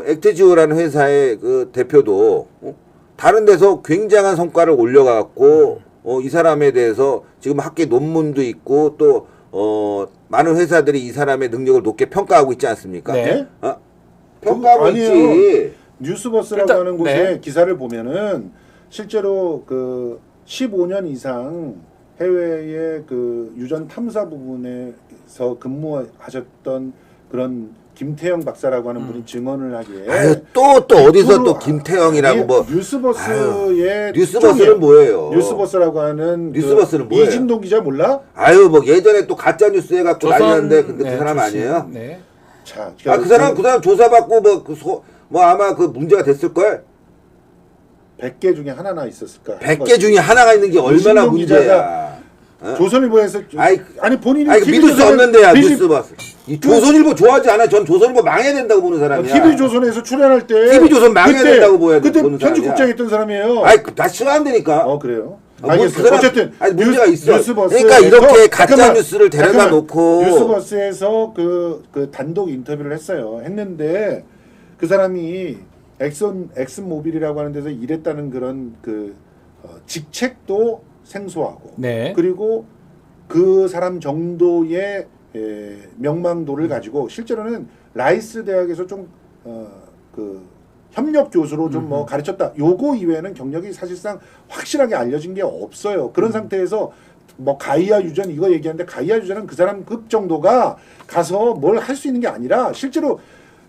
액트지오라는 회사의 그 대표도 다른 데서 굉장한 성과를 올려갖고 이 사람에 대해서 지금 학계 논문도 있고 또 많은 회사들이 이 사람의 능력을 높게 평가하고 있지 않습니까? 네. 평가하고 아니에요. 있지. 뉴스버스라고 일단, 하는 곳에 네. 기사를 보면은 실제로 그 15년 이상 해외의 그 유전 탐사 부분에서 근무하셨던 그런 김태형 박사라고 하는 분이 증언을 하기에 아유 또 어디서 또 앞으로- 김태형이라고 아니, 뭐 뉴스버스의 뉴스버스는 특종이에요. 뭐예요? 뉴스버스라고 하는 뉴스버스는 그 뭐예요? 이진동 기자 몰라? 아유 뭐 예전에 또 가짜 뉴스 해갖고 난리 났는데 근데 그 네, 사람 출신. 아니에요? 네. 자, 그 사람 조사받고 뭐 아마 그 문제가 됐을 걸. 100개 중에 하나나 있었을까? 100개 중에 하나가 있는 게 얼마나 이진동 문제야. 조선일보에서 아니 본인이 아니 TV 믿을 수 조선에- 없는 데야 TV 뉴스버스. 이 조선일보 좋아하지 않아. 전 조선일보 망해야 된다고 보는 사람이야. TV조선에서 출연할 때 TV조선 망해야 된다고 보는 그때 사람이야. 편집국장에 있던 사람이에요. 아니 다 싫어한다니까. 그래요? 뭐 알겠어요. 그 사람- 어쨌든 아니, 문제가 있어. 뉴스버스에서 그러니까 이렇게 가짜 잠깐만, 뉴스를 데려다 잠깐만. 놓고 뉴스버스에서 그 단독 인터뷰를 했는데 그 사람이 엑슨모빌이라고 하는 데서 일했다는 그런 직책도 생소하고 네. 그리고 그 사람 정도의 명망도를 가지고 실제로는 라이스 대학에서 좀 협력 교수로 좀 뭐 가르쳤다. 요거 이외에는 경력이 사실상 확실하게 알려진 게 없어요. 그런 상태에서 뭐 가이아 유전 이거 얘기하는데 가이아 유전은 그 사람 급 정도가 가서 뭘 할 수 있는 게 아니라 실제로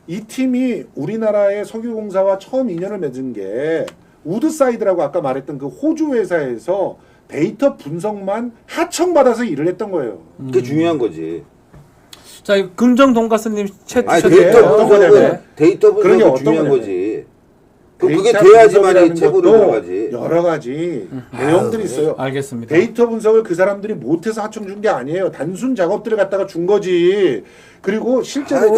이 팀이 우리나라의 석유공사와 처음 인연을 맺은 게 우드사이드라고 아까 말했던 그 호주 회사에서 데이터 분석만 하청받아서 일을 했던 거예요. 그게 중요한 거지. 자, 금정 돈가스님 채 아니, 주셨네요. 데이터 분석은 네. 데이터 그런 게 분석은 어떤 중요한 거냐면 거지. 그게 데이터 돼야지만이 분석이라는 최고로 것도 들어가지. 여러 가지 내용들이 있어요. 알겠습니다. 데이터 분석을 그 사람들이 못해서 하청 준 게 아니에요. 단순 작업들을 갖다가 준 거지. 그리고 실제로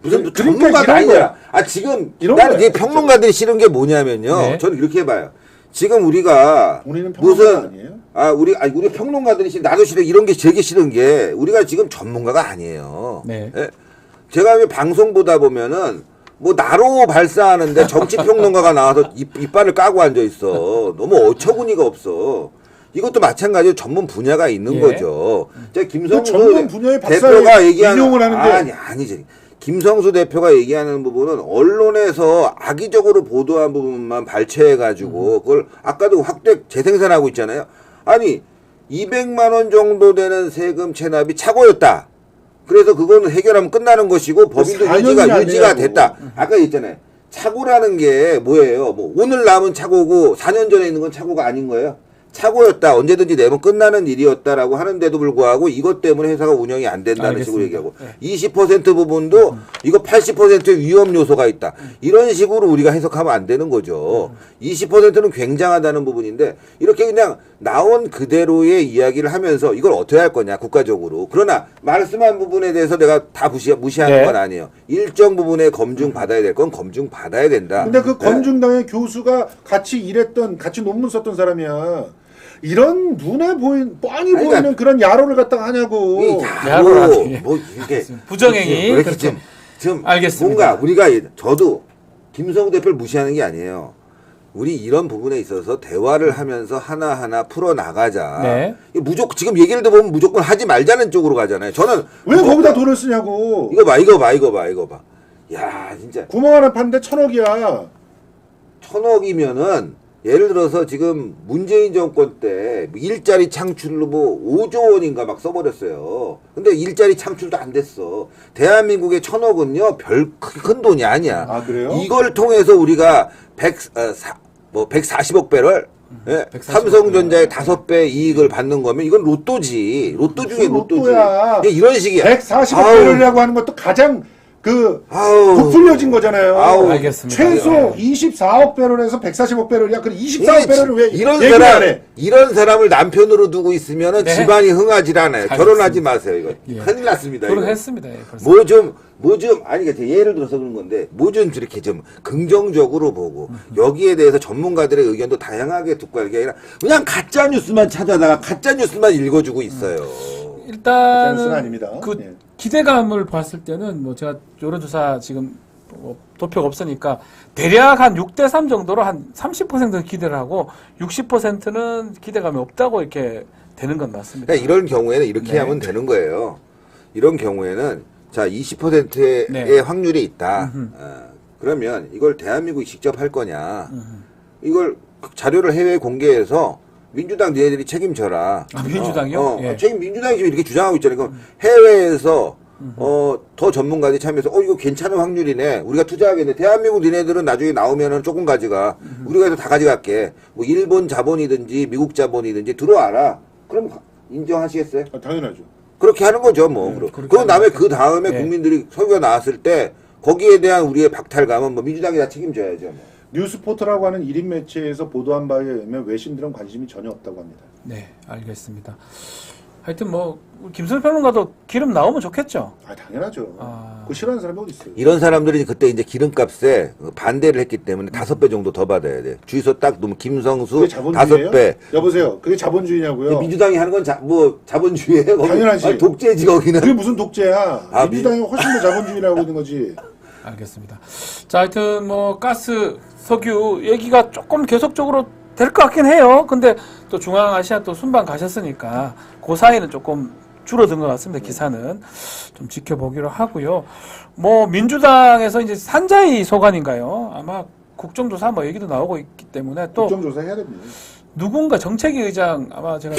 무슨 그러니까 전문가가 이런 아니야. 거야. 아 지금 이런 나는 거야, 이제 평론가들이 싫은 게 뭐냐면요. 네. 저는 이렇게 해봐요. 지금 우리가 우리는 평론가 아니에요? 우리 평론가들이 싫어. 나도 싫어. 이런 게 되게 싫은 게 우리가 지금 전문가가 아니에요. 네. 예? 제가 왜 방송 보다 보면은 뭐 나로 발사하는데 정치 평론가가 나와서 이빨을 까고 앉아 있어. 너무 어처구니가 없어. 이것도 마찬가지로 전문 분야가 있는 예. 거죠. 제가 김성수 전문 분야의 대표가 박사를 얘기하는 인용을 하는데 아니지. 김성수 대표가 얘기하는 부분은 언론에서 악의적으로 보도한 부분만 발췌해가지고 그걸 아까도 확대 재생산하고 있잖아요. 아니 200만 원 정도 되는 세금 체납이 착오였다. 그래서 그거는 해결하면 끝나는 것이고 법인도 4년이 안 유지가 되냐고. 됐다. 아까 얘기했잖아요. 착오라는 게 뭐예요? 뭐 오늘 남은 착오고 4년 전에 있는 건 착오가 아닌 거예요. 착오였다. 언제든지 내면 끝나는 일이었다라고 하는데도 불구하고 이것 때문에 회사가 운영이 안 된다는 알겠습니다. 식으로 얘기하고 네. 20% 부분도 이거 80%의 위험 요소가 있다. 이런 식으로 우리가 해석하면 안 되는 거죠. 20%는 굉장하다는 부분인데 이렇게 그냥 나온 그대로의 이야기를 하면서 이걸 어떻게 할 거냐 국가적으로. 그러나 말씀한 부분에 대해서 내가 다 무시하는 네. 건 아니에요. 일정 부분에 검증 받아야 될 건 검증 받아야 된다. 근데 그 네. 검증당의 교수가 같이 일했던 같이 논문 썼던 사람이야. 이런 눈에 뻔히 그러니까 보이는 그런 야로를 갖다가 하냐고. 이 야로라니. 뭐 이게 부정행위. 이렇게 그렇죠. 좀 알겠습니다. 뭔가 우리가 저도 김성우 대표를 무시하는 게 아니에요. 우리 이런 부분에 있어서 대화를 하면서 하나하나 풀어 나가자. 네. 무조건 지금 얘기를 들어보면 무조건 하지 말자는 쪽으로 가잖아요. 저는 왜 거기다 돈을 쓰냐고. 이거 봐. 야 진짜 구멍 하나 팠는데 1,000억이야. 1,000억이면은 예를 들어서 지금 문재인 정권 때 일자리 창출로 뭐 5조 원인가 막 써버렸어요. 근데 일자리 창출도 안 됐어. 대한민국의 1,000억은요 별 큰 돈이 아니야. 아, 그래요? 이걸 통해서 우리가 140억 배럴 예, 140억 삼성전자의 5배 이익을 받는 거면 이건 로또지. 로또 중에 무슨 로또지. 로또야. 예, 이런 식이야. 140억 아우. 배럴이라고 하는 것도 가장 아우. 부풀려진 거잖아요. 아우. 알겠습니다. 최소 네. 24억 배럴에서 140억 배럴이야. 그럼 24억 배럴을 왜 이런 얘기를 안 사람 해? 이런 사람을 남편으로 두고 있으면은 네. 집안이 흥하지 않아요. 알겠습니다. 결혼하지 마세요. 이거 예. 큰일 났습니다. 이거. 결혼했습니다. 예, 벌써. 뭐 좀 아니 그러니까 예를 들어서 그런 건데 뭐 좀 이렇게 좀 긍정적으로 보고 여기에 대해서 전문가들의 의견도 다양하게 듣고 할 게 아니라 그냥 가짜 뉴스만 찾아다가 가짜 뉴스만 읽어주고 있어요. 뉴스가 일단은 아닙니다. 그 예. 기대감을 봤을 때는 뭐 제가 여론조사 지금 뭐 도표가 없으니까 대략 한 6대3 정도로 한 30%는 기대를 하고 60%는 기대감이 없다고 이렇게 되는 건 맞습니다. 그러니까 이런 경우에는 이렇게 네. 하면 되는 거예요. 이런 경우에는 자 20%의 네. 확률이 있다. 그러면 이걸 대한민국이 직접 할 거냐? 이걸 자료를 해외에 공개해서 민주당 니네들이 책임져라. 아, 민주당이요? 예. 책임 민주당이 지금 이렇게 주장하고 있잖아요. 그럼 해외에서 더 전문가들이 참여해서 이거 괜찮은 확률이네. 우리가 투자하겠네. 대한민국 니네들은 나중에 나오면은 조금 가져가. 우리가 해서 다 가져갈게. 뭐 일본 자본이든지 미국 자본이든지 들어와라. 그럼 인정하시겠어요? 아, 당연하죠. 그렇게 하는 거죠, 뭐. 그렇게 그런 다음에 하는 그 다음에 예. 국민들이 석유가 나왔을 때 거기에 대한 우리의 박탈감은 뭐 민주당이 다 책임져야죠. 뭐. 뉴스포터라고 하는 1인 매체에서 보도한 바에 의하면 외신들은 관심이 전혀 없다고 합니다. 네, 알겠습니다. 하여튼 뭐 김선우 평론가도 기름 나오면 좋겠죠. 아, 당연하죠. 아. 그거 싫어하는 사람이 어디 있어요? 이런 사람들이 그때 이제 기름값에 반대를 했기 때문에 5배 정도 더 받아야 돼. 주유소 딱 놓으면 김성수 그게 자본주의예요? 5배. 여보세요. 그게 자본주의냐고요? 민주당이 하는 건 자본주의예요. 거기. 당연하지. 아니, 독재지 거기는. 그게 무슨 독재야? 아, 민주당이 훨씬 더 자본주의라고 있는 거지. 알겠습니다. 자, 하여튼 뭐 가스, 석유 얘기가 조금 계속적으로 될 것 같긴 해요. 근데 또 중앙아시아 또 순방 가셨으니까 그 사이는 조금 줄어든 것 같습니다. 기사는 좀 지켜보기로 하고요. 뭐 민주당에서 이제 산자위 소관인가요? 아마 국정조사 뭐 얘기도 나오고 있기 때문에 또 국정조사 해야 됩니다. 누군가 정책위 의장 아마 제가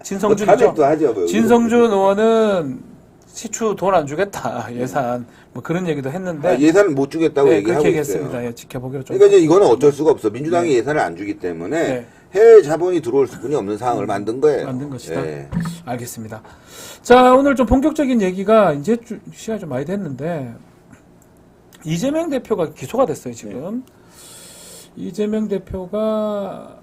진성준이죠. 탄핵도 하죠. 뭐. 진성준 의원은 시추 돈 안 주겠다 예산 뭐 그런 얘기도 했는데 예산을 못 주겠다고 네, 얘기하고 그렇게 있어요. 얘기했습니다. 예, 지켜보기로 좀. 그러니까 이제 이거는 어쩔 수가 없어. 민주당이 예산을 안 주기 때문에 네. 해외 자본이 들어올 수뿐이 없는 상황을 만든 거예요. 만든 것이다. 예. 알겠습니다. 자, 오늘 좀 본격적인 얘기가 이제 시간이 좀 많이 됐는데 이재명 대표가 기소가 됐어요, 지금. 이재명 대표가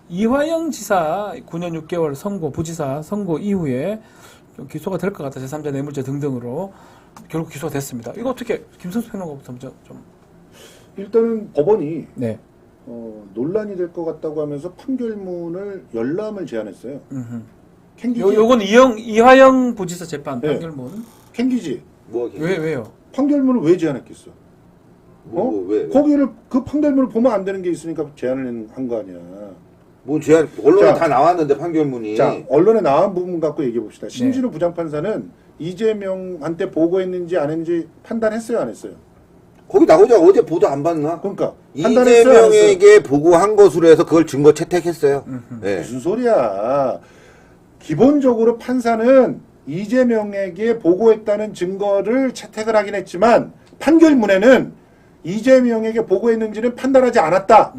이화영 지사 9년 6개월 선고, 부지사 선고 이후에 좀 기소가 될 것 같다. 제3자 뇌물죄 등등으로 결국 기소가 됐습니다. 이거 어떻게 김성수 평론가부터 먼저 좀. 일단은 법원이 네. 논란이 될 것 같다고 하면서 판결문을 열람을 제안했어요. 캥기지. 요건 이화영 부지사 재판 네. 판결문. 캥기지. 왜요? 판결문을 왜 제안했겠어? 왜? 거기를 그 판결문을 보면 안 되는 게 있으니까 제안을 한 거 아니야. 뭐 제한 언론에 자, 다 나왔는데 판결문이. 자, 언론에 나온 부분 갖고 얘기해 봅시다. 신진우 부장판사는 이재명한테 보고했는지 안 했는지 판단했어요, 안 했어요? 거기 나오자 어제 보도 안 봤나? 그러니까 판단했어요, 안 했어요? 이재명에게 보고한 것으로 해서 그걸 증거 채택했어요. 네. 무슨 소리야? 기본적으로 판사는 이재명에게 보고했다는 증거를 채택을 하긴 했지만 판결문에는 이재명에게 보고했는지는 판단하지 않았다.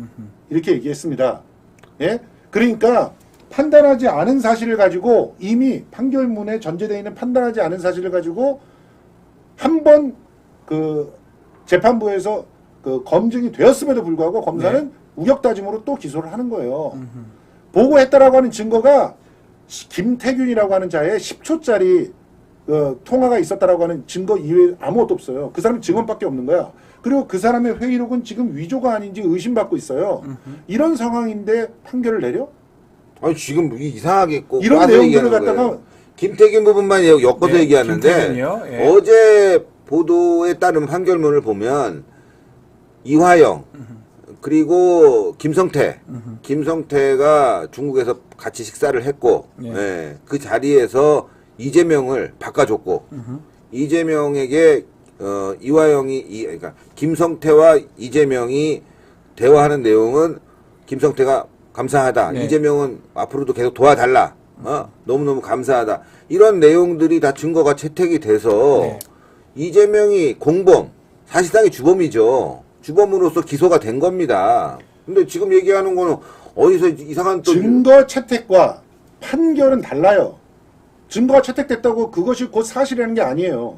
이렇게 얘기했습니다. 예? 그러니까 판단하지 않은 사실을 가지고 이미 판결문에 전제되어 있는 판단하지 않은 사실을 가지고 한 번 그 재판부에서 그 검증이 되었음에도 불구하고 검사는 우격다짐으로 또 기소를 하는 거예요. 보고했다라고 하는 증거가 김태균이라고 하는 자의 10초짜리 통화가 있었다라고 하는 증거 이외에 아무것도 없어요. 그 사람 증언밖에 없는 거야. 그리고 그 사람의 회의록은 지금 위조가 아닌지 의심받고 있어요. 이런 상황인데 판결을 내려? 아니 지금 이상하게 꼭 이런 빠져 내용들을 얘기하는 갖다가 거예요. 김태균 부분만 엮어서 네, 얘기하는데 김태균이요? 예. 어제 보도에 따른 판결문을 보면 이화영 그리고 김성태가 중국에서 같이 식사를 했고 예, 그 자리에서 이재명을 바꿔줬고 이재명에게 이화영이 그러니까 김성태와 이재명이 대화하는 내용은 김성태가 감사하다. 네. 이재명은 앞으로도 계속 도와달라. 너무너무 감사하다. 이런 내용들이 다 증거가 채택이 돼서 네. 이재명이 공범, 사실상의 주범이죠. 주범으로서 기소가 된 겁니다. 근데 지금 얘기하는 거는 어디서 이상한 또 증거 채택과 판결은 달라요. 증거가 채택됐다고 그것이 곧 사실이라는 게 아니에요.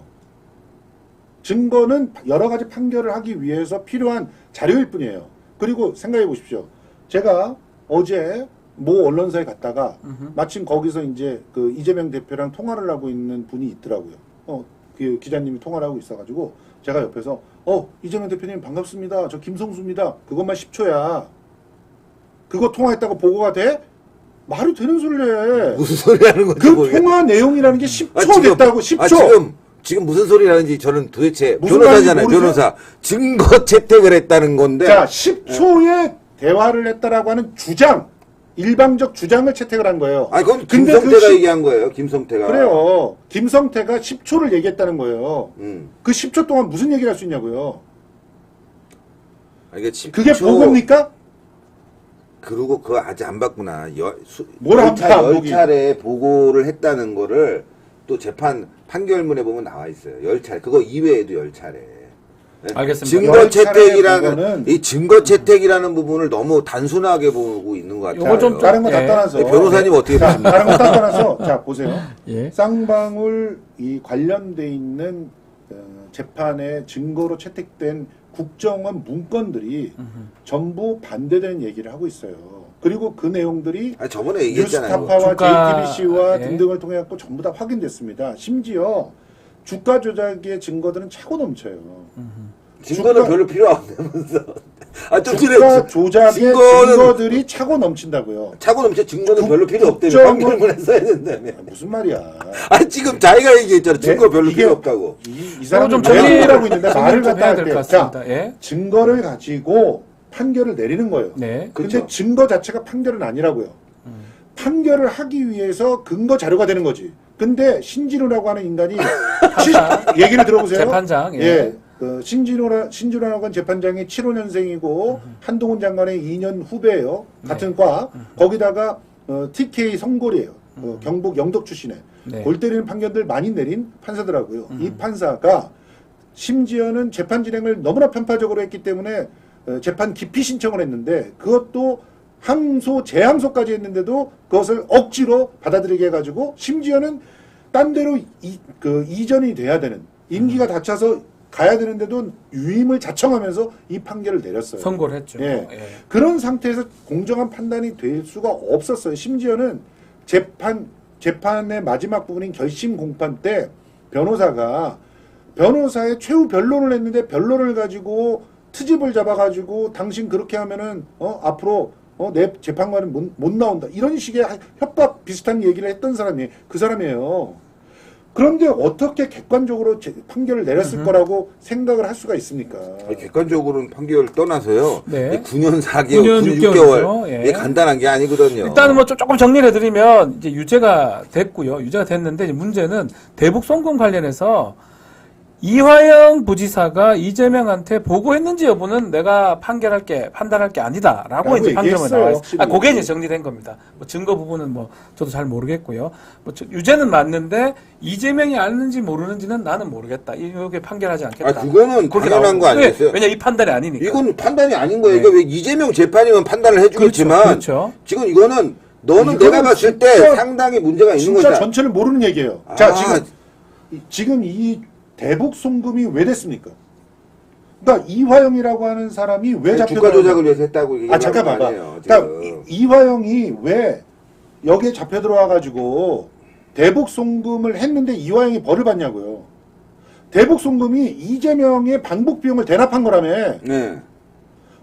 증거는 여러 가지 판결을 하기 위해서 필요한 자료일 뿐이에요. 그리고 생각해 보십시오. 제가 어제 모 언론사에 갔다가 마침 거기서 이제 그 이재명 대표랑 통화를 하고 있는 분이 있더라고요. 그 기자님이 통화를 하고 있어가지고 제가 옆에서 이재명 대표님 반갑습니다. 저 김성수입니다. 그것만 10초야. 그거 통화했다고 보고가 돼? 말이 되는 소리래. 무슨 소리 하는 건지 그 모르겠네. 통화 내용이라는 게 10초 지금, 됐다고 10초. 지금 무슨 소리 하는지 저는 도대체 무슨 변호사잖아요. 말인지 모르세요? 변호사. 증거 채택을 했다는 건데. 자, 10초에 대화를 했다라고 하는 주장, 일방적 주장을 채택을 한 거예요. 아니, 그건 근데 김성태가 얘기한 거예요. 김성태가. 그래요. 김성태가 10초를 얘기했다는 거예요. 음. 그 10초 동안 무슨 얘기를 할 수 있냐고요. 이게 그게 보고입니까? 그리고 그거 아직 안 봤구나. 뭘 안 봐, 열 보기. 차례 보고를 했다는 거를 또 재판 판결문에 보면 나와 있어요. 10차례. 그거 이외에도 10차례. 알겠습니다. 증거 열 차례 채택이라는 보고는- 이 증거 채택이라는 부분을 너무 단순하게 보고 있는 것 같아요. 요거 좀 다른 거 다 예. 떠나서. 변호사님 어떻게 자, 보십니까? 다른 거 다 떠나서. 자, 보세요. 예. 쌍방울 이 관련돼 있는 재판에 증거로 채택된 국정원 문건들이 전부 반대되는 얘기를 하고 있어요. 그리고 그 내용들이 아니, 저번에 얘기했잖아요. 뉴스타파와 주가- JTBC와 예. 등등을 통해 갖고 전부 다 확인됐습니다. 심지어 주가 조작의 증거들은 차고 넘쳐요. 증거는 주가- 별로 필요 없다면서. 좀 주가 조작의 증거는 증거들이 차고 넘친다고요. 차고 넘쳐 증거는 별로 필요 없다며. 국정원- 판결문에 써야 된다며. 무슨 말이야? 지금 자기가 얘기했잖아. 증거 별로 이게- 필요 없다고. 이 사람은 좀 정리를 하고 있는데 정리 말을 좀 갖다 해야 할 될 때, 것 자, 같습니다. 예. 증거를 가지고 판결을 내리는 거예요. 네. 근데 그렇죠. 증거 자체가 판결은 아니라고요. 판결을 하기 위해서 근거 자료가 되는 거지. 근데 신진우라고 하는 인간이 얘기를 들어보세요. 재판장. 예. 그 신진우라고 하는 재판장이 75년생이고 한동훈 장관의 2년 후배예요. 같은 과. 거기다가 TK 성골이에요. 경북 영덕 출신에. 네. 골 때리는 판결들 많이 내린 판사더라고요. 이 판사가 심지어는 재판 진행을 너무나 편파적으로 했기 때문에 재판 기피 신청을 했는데 그것도 항소, 재항소까지 했는데도 그것을 억지로 받아들이게 해가지고 심지어는 딴 데로 이전이 돼야 되는 임기가 다 차서 가야 되는데도 유임을 자청하면서 이 판결을 내렸어요. 선고를 했죠. 예. 예. 그런 상태에서 공정한 판단이 될 수가 없었어요. 심지어는 재판의 마지막 부분인 결심 공판 때 변호사의 최후 변론을 했는데 변론을 가지고 트집을 잡아가지고 당신 그렇게 하면은 앞으로 내 재판관은 못 나온다. 이런 식의 협박 비슷한 얘기를 했던 사람이 그 사람이에요. 그런데 어떻게 객관적으로 판결을 내렸을 거라고 생각을 할 수가 있습니까? 객관적으로는 판결을 떠나서요. 네. 9년 4개월, 9년 6개월. 이게 간단한 게 아니거든요. 일단은 뭐 조금 정리를 해드리면 이제 유죄가 됐고요. 유죄가 됐는데 이제 문제는 대북 송금 관련해서 이화영 부지사가 이재명한테 보고했는지 여부는 내가 판단할 게 아니다라고 이제 판결문에 나와 있어요. 그게 이제 정리된 겁니다. 뭐 증거 부분은 뭐 저도 잘 모르겠고요. 뭐 유죄는 맞는데 이재명이 아는지 모르는지는 나는 모르겠다. 이렇게 판결하지 않겠다. 그거는 당연한 거 아니겠어요? 왜냐 이 판단이 아니니까. 이건 판단이 아닌 거예요. 네. 이거 왜 이재명 재판이면 판단을 해주겠지만 그렇죠. 지금 이거는 너는 내가 봤을 때 상당히 문제가 있는 거다. 진짜 전체를 모르는 얘기예요. 자, 지금 이 대북 송금이 왜 됐습니까? 그러니까 이화영이라고 하는 사람이 왜 잡혀 주가 조작을 위해서 했다고 얘기하는 잠깐 거 봐봐. 아니에요. 그러니까 이화영이 왜 여기에 잡혀 들어와 가지고 대북 송금을 했는데 이화영이 벌을 받냐고요. 대북 송금이 이재명의 방북 비용을 대납한 거라며. 네.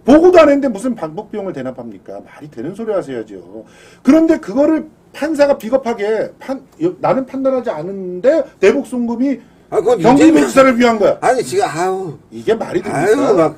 보고도 안 했는데 무슨 방북 비용을 대납합니까? 말이 되는 소리 하셔야죠. 그런데 그거를 판사가 비겁하게 나는 판단하지 않는데 대북 송금이 경기도지사를 위한 거야. 아니 지금 이게 말이 됩니까?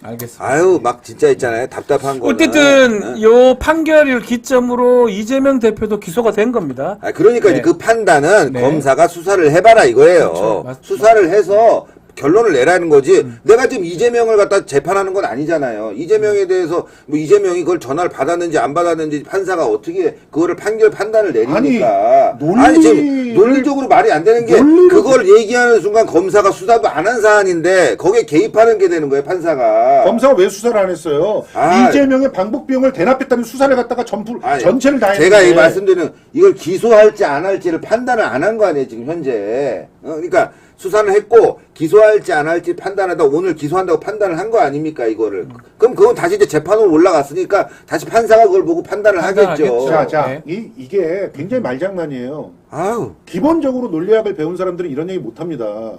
알겠습니다. 막 진짜 있잖아요. 답답한 거. 어쨌든 요 판결을 기점으로 이재명 대표도 기소가 된 겁니다. 그러니까 네. 이제 그 판단은 네. 검사가 수사를 해봐라 이거예요. 그렇죠. 수사를 해서 결론을 내라는 거지. 내가 지금 이재명을 갖다 재판하는 건 아니잖아요. 이재명에 대해서 뭐 이재명이 그걸 전화를 받았는지 안 받았는지 판사가 어떻게 그거를 판단을 내리니까. 아니 지금 논리적으로 말이 안 되는 게 그걸 얘기하는 순간 검사가 수사도 안 한 사안인데 거기에 개입하는 게 되는 거예요, 판사가. 검사가 왜 수사를 안 했어요? 이재명의 방북 비용을 대납했다는 수사를 갖다가 전체를 다 했는데. 제가 이 말씀드리는 이걸 기소할지 안 할지를 판단을 안 한 거 아니에요, 지금 현재. 그러니까 수사를 했고 기소할지 안 할지 판단하다 오늘 기소한다고 판단을 한 거 아닙니까 이거를. 그럼 그건 다시 이제 재판으로 올라갔으니까 다시 판사가 그걸 보고 판단을 하겠죠. 자, 이게 굉장히 말장난이에요. 아유. 기본적으로 논리학을 배운 사람들은 이런 얘기 못 합니다.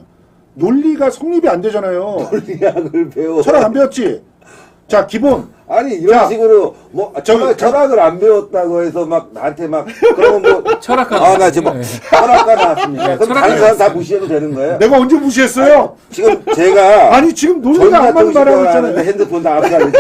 논리가 성립이 안 되잖아요. 논리학을 배워. 철학 안 배웠지? 자, 기본. 아니 이런 식으로 뭐 철학을 안 배웠다고 해서 막 나한테 막 그러면 뭐 철학가 나 지금 철학가 나왔습니까? 그럼 다른 사람 다 무시해도 되는 거예요? 내가 언제 무시했어요? 지금 제가 아니 지금 논리가 안 맞는 말하고 있잖아요. 핸드폰 다 압수하고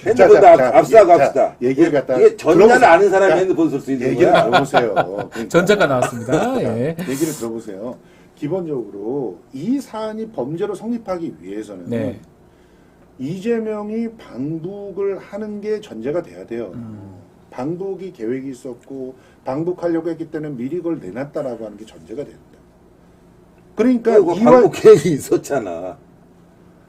핸드폰 다 압수하고 합시다. 얘기를 갖다 이게 전자를 아는 사람이 핸드폰 쓸 수 있는 얘기를 거야. 들어보세요. 그러니까. 전자가 나왔습니다. 예. 얘기를 들어보세요. 기본적으로 이 사안이 범죄로 성립하기 위해서는 네. 이재명이 방북을 하는 게 전제가 돼야 돼요. 방북이 계획이 있었고 방북하려고 했기 때문에 미리 그걸 내놨다라고 하는 게 전제가 됩니다. 그러니까 방북 계획이 있었잖아.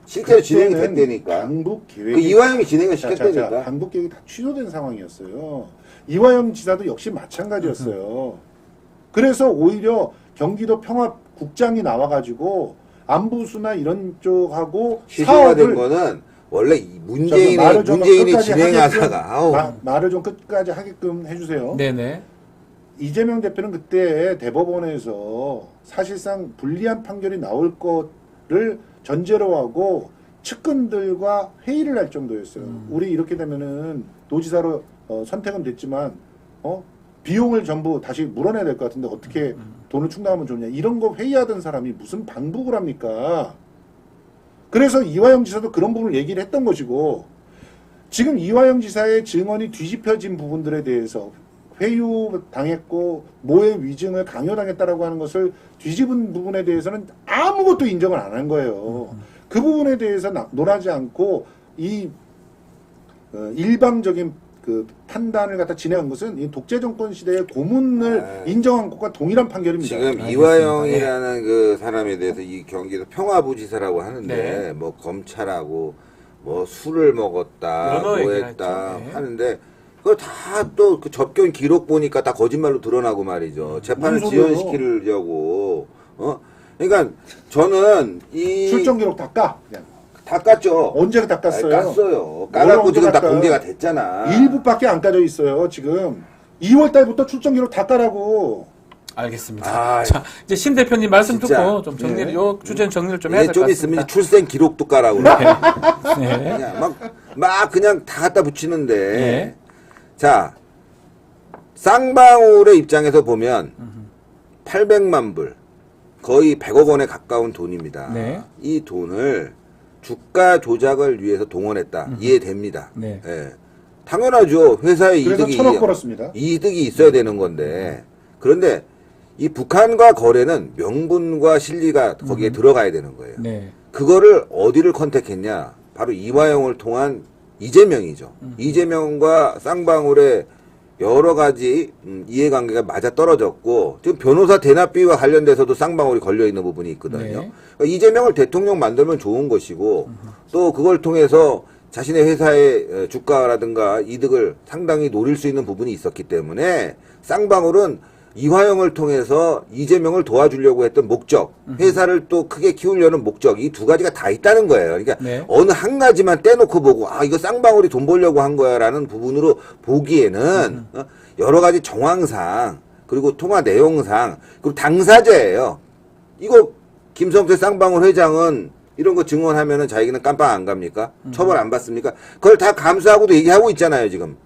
실제로 진행이 됐다니까. 방북 계획. 그 이화영이 진행을 시켰다니까. 방북 계획이 다 취소된 상황이었어요. 이화영 지사도 역시 마찬가지였어요. 그래서 오히려 경기도 평화국장이 나와가지고 안부수나 이런 쪽하고 사업을 거는 원래 문재인이 진행하다가 말을 좀 끝까지 하게끔 해주세요. 네네. 이재명 대표는 그때 대법원에서 사실상 불리한 판결이 나올 거를 전제로 하고 측근들과 회의를 할 정도였어요. 우리 이렇게 되면은 도지사로 선택은 됐지만 비용을 전부 다시 물어내야 될 것 같은데 어떻게 돈을 충당하면 좋냐 이런 거 회의하던 사람이 무슨 방북을 합니까? 그래서 이화영 지사도 그런 부분을 얘기를 했던 것이고 지금 이화영 지사의 증언이 뒤집혀진 부분들에 대해서 회유 모의 위증을 강요당했다라고 하는 것을 뒤집은 부분에 대해서는 아무것도 인정을 안 한 거예요. 그 부분에 대해서 논하지 않고 이 일방적인 그 판단을 갖다 진행한 것은 이 독재 정권 시대의 고문을 인정한 것과 동일한 판결입니다. 지금 알겠습니다. 이화영이라는 그 사람에 대해서 이 경기도 평화부지사라고 하는데 네. 뭐 검찰하고 뭐 술을 먹었다, 여러 뭐 얘기를 했다 했죠. 네. 하는데 그걸 다 또 그 접견 기록 보니까 다 거짓말로 드러나고 말이죠. 재판을 무슨 소리예요? 지연시키려고. 그러니까 저는 이 출정 기록 다 까. 그냥. 다 깠죠. 언제 다 깠어요? 깠어요. 까갖고 지금 다 깠어요? 공개가 됐잖아. 일부밖에 안 까져 있어요. 지금 2월 달부터 출정 기록 다 까라고. 알겠습니다. 아, 자, 이제 신 대표님 말씀 진짜. 듣고 좀 정리를, 네. 요 주제는 정리를 좀 해야 이제 될 것 좀 있으면 같습니다. 출생 기록도 까라고 그래. 네. 그냥 막 그냥 다 갖다 붙이는데. 네. 자, 쌍방울의 입장에서 보면 800만 불, 거의 100억 원에 가까운 돈입니다. 네. 이 돈을 주가 조작을 위해서 동원했다. 이해됩니다. 네. 예. 당연하죠. 회사의 그래서 이득이 1,000억 벌었습니다. 이득이 있어야 되는 건데. 그런데 이 북한과 거래는 명분과 실리가 거기에 들어가야 되는 거예요. 네. 그거를 어디를 컨택했냐? 바로 이화영을 통한 이재명이죠. 이재명과 쌍방울의 여러 가지 이해관계가 맞아 떨어졌고 지금 변호사 대납비와 관련돼서도 쌍방울이 걸려 있는 부분이 있거든요. 네. 그러니까 이재명을 대통령 만들면 좋은 것이고 또 그걸 통해서 자신의 회사의 주가라든가 이득을 상당히 노릴 수 있는 부분이 있었기 때문에 쌍방울은 이화영을 통해서 이재명을 도와주려고 했던 목적, 회사를 또 크게 키우려는 목적, 이 두 가지가 다 있다는 거예요. 그러니까 네. 어느 한 가지만 떼놓고 보고 아 이거 쌍방울이 돈 벌려고 한 거야라는 부분으로 보기에는 여러 가지 정황상 그리고 통화 내용상 그리고 당사자예요. 이거 김성태 쌍방울 회장은 이런 거 증언하면은 자기는 깜빵 안 갑니까? 처벌 안 받습니까? 그걸 다 감수하고도 얘기하고 있잖아요 지금.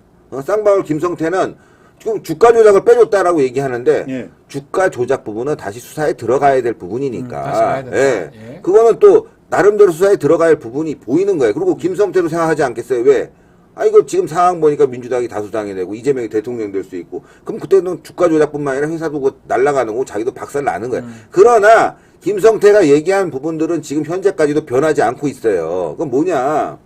쌍방울 김성태는 지금 주가 조작을 빼줬다라고 얘기하는데 예. 주가 조작 부분은 다시 수사에 들어가야 될 부분이니까. 다시 가야 된다. 예. 예. 그거는 또 나름대로 수사에 들어가야 할 부분이 보이는 거예요. 그리고 김성태도 생각하지 않겠어요. 왜? 아 이거 지금 상황 보니까 민주당이 다수당이 되고 이재명이 대통령 될 수 있고 그럼 그때는 주가 조작뿐만 아니라 회사도 뭐 날아가는 거고 자기도 박살 나는 거예요. 그러나 김성태가 얘기한 부분들은 지금 현재까지도 변하지 않고 있어요. 그건 뭐냐?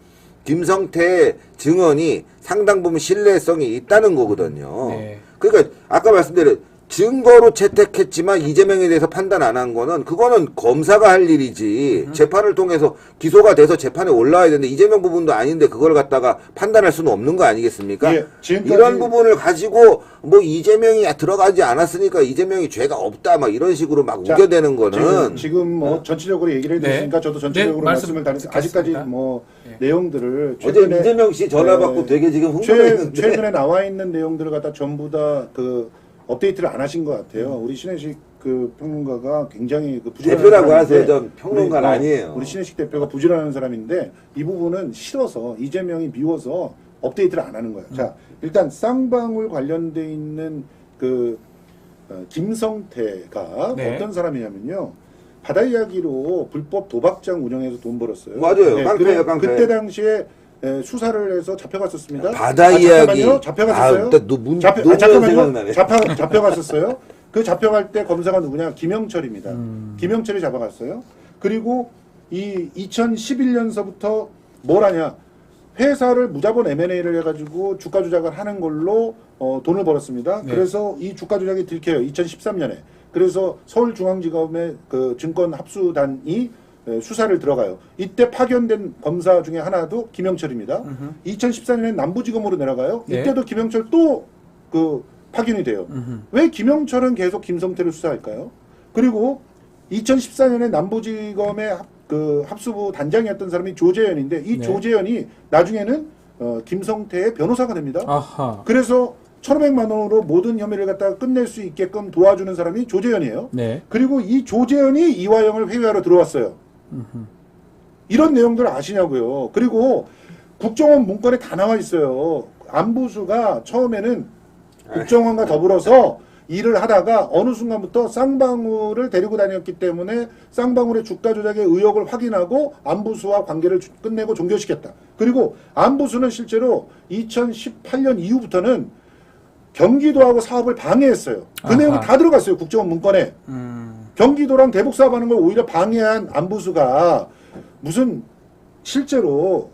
김성태의 증언이 상당 부분 신뢰성이 있다는 거거든요. 네. 그러니까 아까 말씀드린 증거로 채택했지만 이재명에 대해서 판단 안 한 거는 그거는 검사가 할 일이지 재판을 통해서 기소가 돼서 재판에 올라와야 되는데 이재명 부분도 아닌데 그걸 갖다가 판단할 수는 없는 거 아니겠습니까? 예, 지금까지- 이런 부분을 가지고 뭐 이재명이 들어가지 않았으니까 이재명이 죄가 없다 막 이런 식으로 막 자, 우겨대는 거는 지금 뭐 전체적으로 얘기를 해주시니까 네. 저도 전체적으로 네, 말씀 말씀을 다니면서 듣겠습니다. 아직까지 뭐 예. 내용들을 어제 이재명 씨 전화 받고 네, 되게 지금 흥분했는데 최근에 나와 있는 내용들을 갖다 전부 다 그 업데이트를 안 하신 것 같아요. 우리 신혜식 그 평론가가 굉장히 그 부지런한 대표라고 사람인데 하세요. 전 평론가는 아니에요. 우리 신혜식 대표가 부지런한 사람인데 이 부분은 싫어서 이재명이 미워서 업데이트를 안 하는 거예요. 자, 일단 쌍방울 관련돼 있는 그 김성태가 네. 어떤 사람이냐면요. 바다 이야기로 불법 도박장 운영해서 돈 벌었어요. 맞아요. 깡패예요, 깡패. 그때 당시에 수사를 해서 잡혀갔었습니다. 바다 이야기. 잠깐만요. 잡혀갔었어요. 노무현 생각나네. 잡혀갔었어요. 그 잡혀갈 때 검사가 누구냐? 김영철입니다. 김영철이 잡아갔어요. 그리고 이 2011년서부터 뭘 하냐? 회사를 무자본 M&A를 해가지고 주가 조작을 하는 걸로 돈을 벌었습니다. 네. 그래서 이 주가 조작이 들켜요. 2013년에. 그래서 서울중앙지검의 그 증권 합수단이 수사를 들어가요. 이때 파견된 검사 중에 하나도 김영철입니다. 2014년에 남부지검으로 내려가요. 네. 이때도 김영철 또 그 파견이 돼요. 왜 김영철은 계속 김성태를 수사할까요? 그리고 2014년에 남부지검의 합수부 단장이었던 사람이 조재현인데 이 네. 조재현이 나중에는 김성태의 변호사가 됩니다. 아하. 그래서 1,500만 원으로 모든 혐의를 갖다가 끝낼 수 있게끔 도와주는 사람이 조재현이에요. 네. 그리고 이 조재현이 이화영을 회유하러 들어왔어요. 이런 내용들 아시냐고요. 그리고 국정원 문건에 다 나와 있어요. 안부수가 처음에는 국정원과 더불어서 일을 하다가 어느 순간부터 쌍방울을 데리고 다녔기 때문에 쌍방울의 주가 조작의 의혹을 확인하고 안부수와 관계를 끝내고 종결시켰다. 그리고 안부수는 실제로 2018년 이후부터는 경기도하고 사업을 방해했어요. 그 아하. 내용이 다 들어갔어요. 국정원 문건에. 경기도랑 대북 사업하는 걸 오히려 방해한 안부수가 무슨 실제로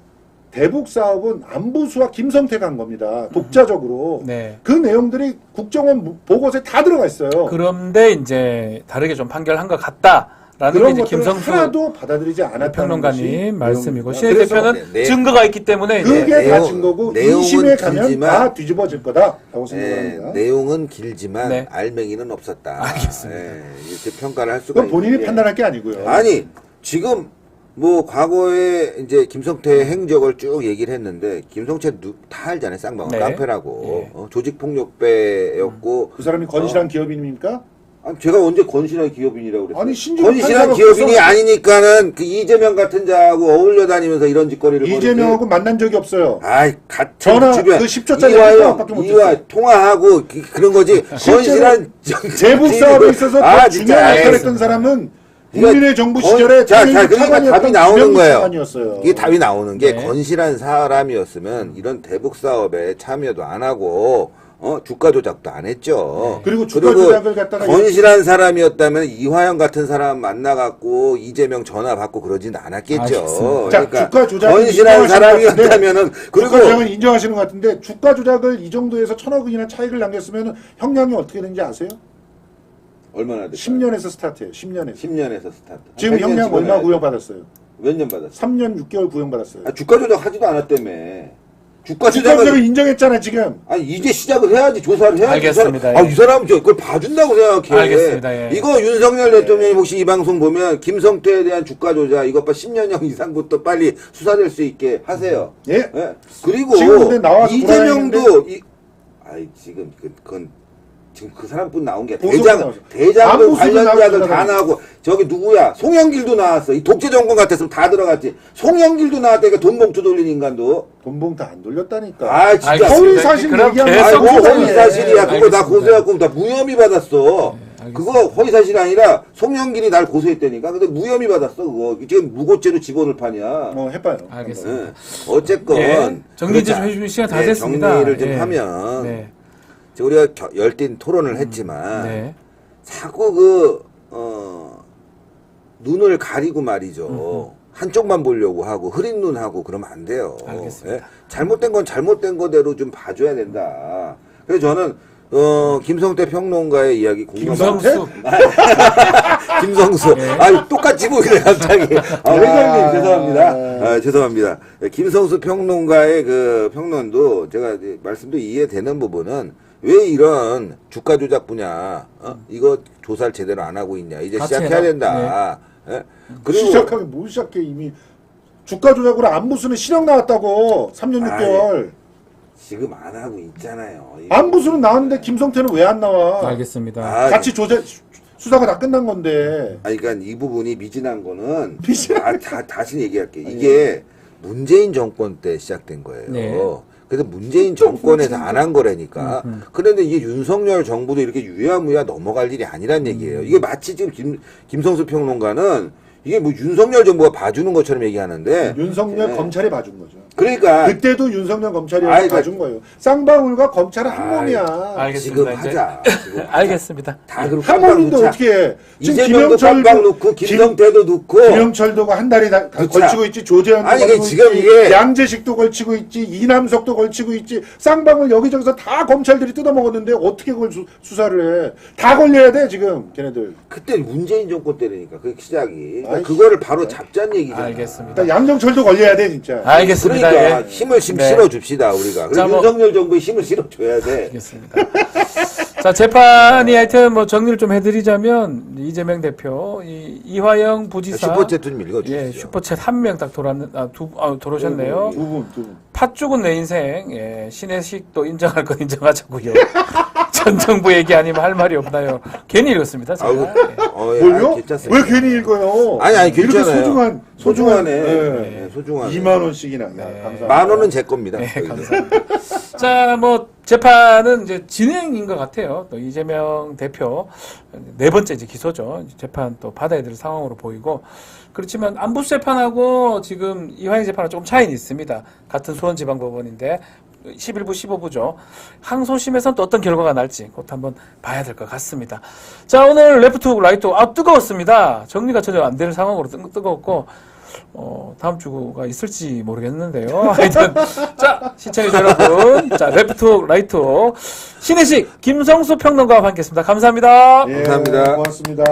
대북 사업은 안부수와 김성태가 한 겁니다. 독자적으로. 네. 그 내용들이 국정원 보고서에 다 들어가 있어요. 그런데 이제 다르게 좀 판결한 것 같다라는 게 그런 이제 것들을 김성수 하나도 받아들이지 않았다는 평론가님 말씀이고 것이 신혜 그래서 대표는 증거가 있기 때문에 이제 그게 다 내용- 증거고 내용은 2심에 가면 길지만- 다 뒤집어질 거다라고 생각합니다. 내용은 길지만 네. 알맹이는 없었다. 알겠습니다. 이렇게 평가를 할 수가 그건 본인이 있는데. 판단할 게 아니고요. 아니 지금 뭐 과거에 이제 김성태 행적을 쭉 얘기를 했는데 김성태 다 알잖아요. 쌍방울 네. 깡패라고 예. 조직 폭력배였고 그 사람이 건실한 기업인입니까? 아니, 제가 언제 건실한 기업인이라고 그랬어요? 아니, 신주로 건실한 판사가 기업인이 그래서- 아니니까는 그 이재명 같은 자하고 어울려 다니면서 이런 짓거리를 이재명하고 만난 적이 없어요. 아이 같은 전화 주변 그 10초짜리 이화영 통화밖에 못 이화 했어요. 통화하고 그런 거지 건실한 대북 사업에 있어서 더 진짜 중요한 역할을 알겠습니다. 했던 사람은 이거 국민의 정부 시절에 자, 통일부 그러니까 차관이었던 답이 나오는 김영기 거예요. 차관이었어요. 이게 답이 나오는 게 네. 건실한 사람이었으면 이런 대북 사업에 참여도 안 하고 주가 조작도 안 했죠. 그리고 주가 조작을 갖다가 건실한 사람이었다면 이화영 같은 사람 만나갖고 이재명 전화 받고 그러진 않았겠죠. 알겠습니다. 자, 주가 조작을 건실한 인정하시는 사람이었다면은 주가 그리고 조작은 인정하시는 것 같은데 주가 조작을 이 정도에서 1,000억 원이나 차익을 남겼으면 형량이 어떻게 되는지 아세요? 얼마나 됐어요? 10년에서 스타트예요. 10년에서. 10년에서 스타트. 지금 100년 형량 얼마 집어넣어야죠. 구형받았어요? 몇 년 받았어? 3년 6개월 구형받았어요. 아, 주가 조작 하지도 않았다며. 주가 주가 조작을 조작을 인정했잖아 지금. 아니 이제 시작을 해야지 조사를 해야지. 알겠습니다. 이 사람 그걸 봐준다고 생각해. 알겠습니다. 예. 이거 윤석열 대통령이 혹시 이 방송 보면 김성태에 대한 주가 조작 이것 봐 10년형 이상부터 빨리 수사될 수 있게 하세요. 예. 그리고 지금 근데 나와서 이재명도 지금 그건 지금 그 사람뿐 나온 게 보수도 대장 나왔어. 대장들 안보수도 관련자들 나왔잖아. 다 나오고 저기 누구야 송영길도 나왔어. 이 독재 정권 같았으면 다 들어갔지. 송영길도 나왔다니까 돈 봉투 돌린 인간도. 돈봉투 안 돌렸다니까. 아 진짜. 알겠습니다. 허위 사실 그럼 얘기하면 계속 아이 뭐 조사해. 허위 사실이야. 그거 나 알겠습니다. 고소해갖고 나 무혐의 받았어. 알겠습니다. 그거 허위 사실이 아니라 송영길이 날 고소했다니까. 근데 무혐의 받았어. 그거 지금 무고죄로 집어넣을 판이야. 해봐요. 알겠습니다. 네. 어쨌건 예. 정리 좀 그렇지. 해주신 시간 다 네, 됐습니다. 정리를 좀 예. 하면 네. 우리가 열띤 토론을 했지만 네. 자꾸 눈을 가리고 말이죠. 한쪽만 보려고 하고 흐린 눈 하고 그러면 안 돼요. 알겠습니다. 예? 잘못된 건 잘못된 거대로 좀 봐줘야 된다. 그래서 저는 김성태 평론가의 이야기 김성수. 김성수. 아, 똑같이 보이네, 갑자기. 회장님, 죄송합니다. 죄송합니다. 김성수 평론가의 그 평론도 제가 이제 말씀도 이해되는 부분은 왜 이런 주가 조작 분야, 이거 조사를 제대로 안 하고 있냐. 이제 같이 시작해야 해라. 된다. 예? 그리고 시작하면 못 시작해 이미. 주가 조작으로 안부수는 실형 나왔다고 3년 6개월. 지금 안 하고 있잖아요. 안부수는 나왔는데 김성태는 왜 안 나와? 알겠습니다. 같이 수사가 다 끝난 건데. 아니, 그러니까 이 부분이 미진한 거는 미진한 다시 얘기할게. 이게 문재인 정권 때 시작된 거예요. 네. 그래서 문재인 정권에서 안 한 거라니까. 그런데 이게 윤석열 정부도 이렇게 유야무야 넘어갈 일이 아니란 얘기예요. 이게 마치 지금 김성수 평론가는 이게 뭐 윤석열 정부가 봐주는 것처럼 얘기하는데. 윤석열 예. 검찰이 봐준 거죠. 그러니까 그때도 윤석열 검찰이 아이, 봐준 거예요. 쌍방울과 검찰은 한 몸이야. 알겠습니다. 지금 이제. 하자. 지금 알겠습니다. 다 그렇게 한 깜빡 몸인데 놓자. 어떻게 해? 지금 이재명도 깜빡 놓고 김성태도 놓고. 김영철도 한 달이 다 그쵸. 걸치고 있지. 조재현도 아니, 걸치고 지금 있지. 이게- 양재식도 걸치고 있지. 이남석도 걸치고 있지. 쌍방울 여기저기서 다 검찰들이 뜯어먹었는데 어떻게 그걸 수사를 해? 다 걸려야 돼 지금 걔네들. 그때 문재인 정권 때리니까 그 시작이. 아이, 그거를 바로 잡자는 얘기잖아. 알겠습니다. 그러니까 양정철도 걸려야 돼 진짜. 알겠습니다. 그러니까 예. 힘을 네. 실어줍시다 우리가. 자, 그리고 뭐- 윤석열 정부에 힘을 실어줘야 돼. 알겠습니다. 자, 재판이 하여튼 뭐 정리를 좀 해드리자면 이재명 대표, 이화영 부지사, 슈퍼챗 좀 읽어주시죠. 예, 슈퍼챗 한 명 딱 들어오셨네요. 두 분. 팥죽은 내 인생, 예, 신혜식도 인정할 건 인정하자고요. 전 정부 얘기 아니면 할 말이 없나요? 괜히 읽었습니다. 제가. 아이고, 예. 예, 뭘요? 아니, 괜찮습니다. 왜 괜히 읽어요? 아니, 이렇게 괜찮아요. 소중하네. 예. 네, 소중하네. 2만 원씩이나. 감사합니다. 만 원은 제 겁니다. 네, 여기서. 감사합니다. 자, 뭐 재판은 이제 진행인 것 같아요. 또 이재명 대표 네 번째 이제 기소죠. 재판 또 받아야 될 상황으로 보이고 그렇지만 안부수 재판하고 지금 이화영 재판은 조금 차이는 있습니다. 같은 수원지방법원인데 11부, 15부죠. 항소심에서는 또 어떤 결과가 날지 그것도 한번 봐야 될 것 같습니다. 자, 오늘 레프트 라이트 뜨거웠습니다. 정리가 전혀 안 되는 상황으로 뜨거웠고 다음 주가 있을지 모르겠는데요. 하여튼 자, 시청해주신 여러분, 자, 레프트 라이트 신혜식 김성수 평론가와 함께했습니다. 감사합니다. 예, 감사합니다. 고맙습니다.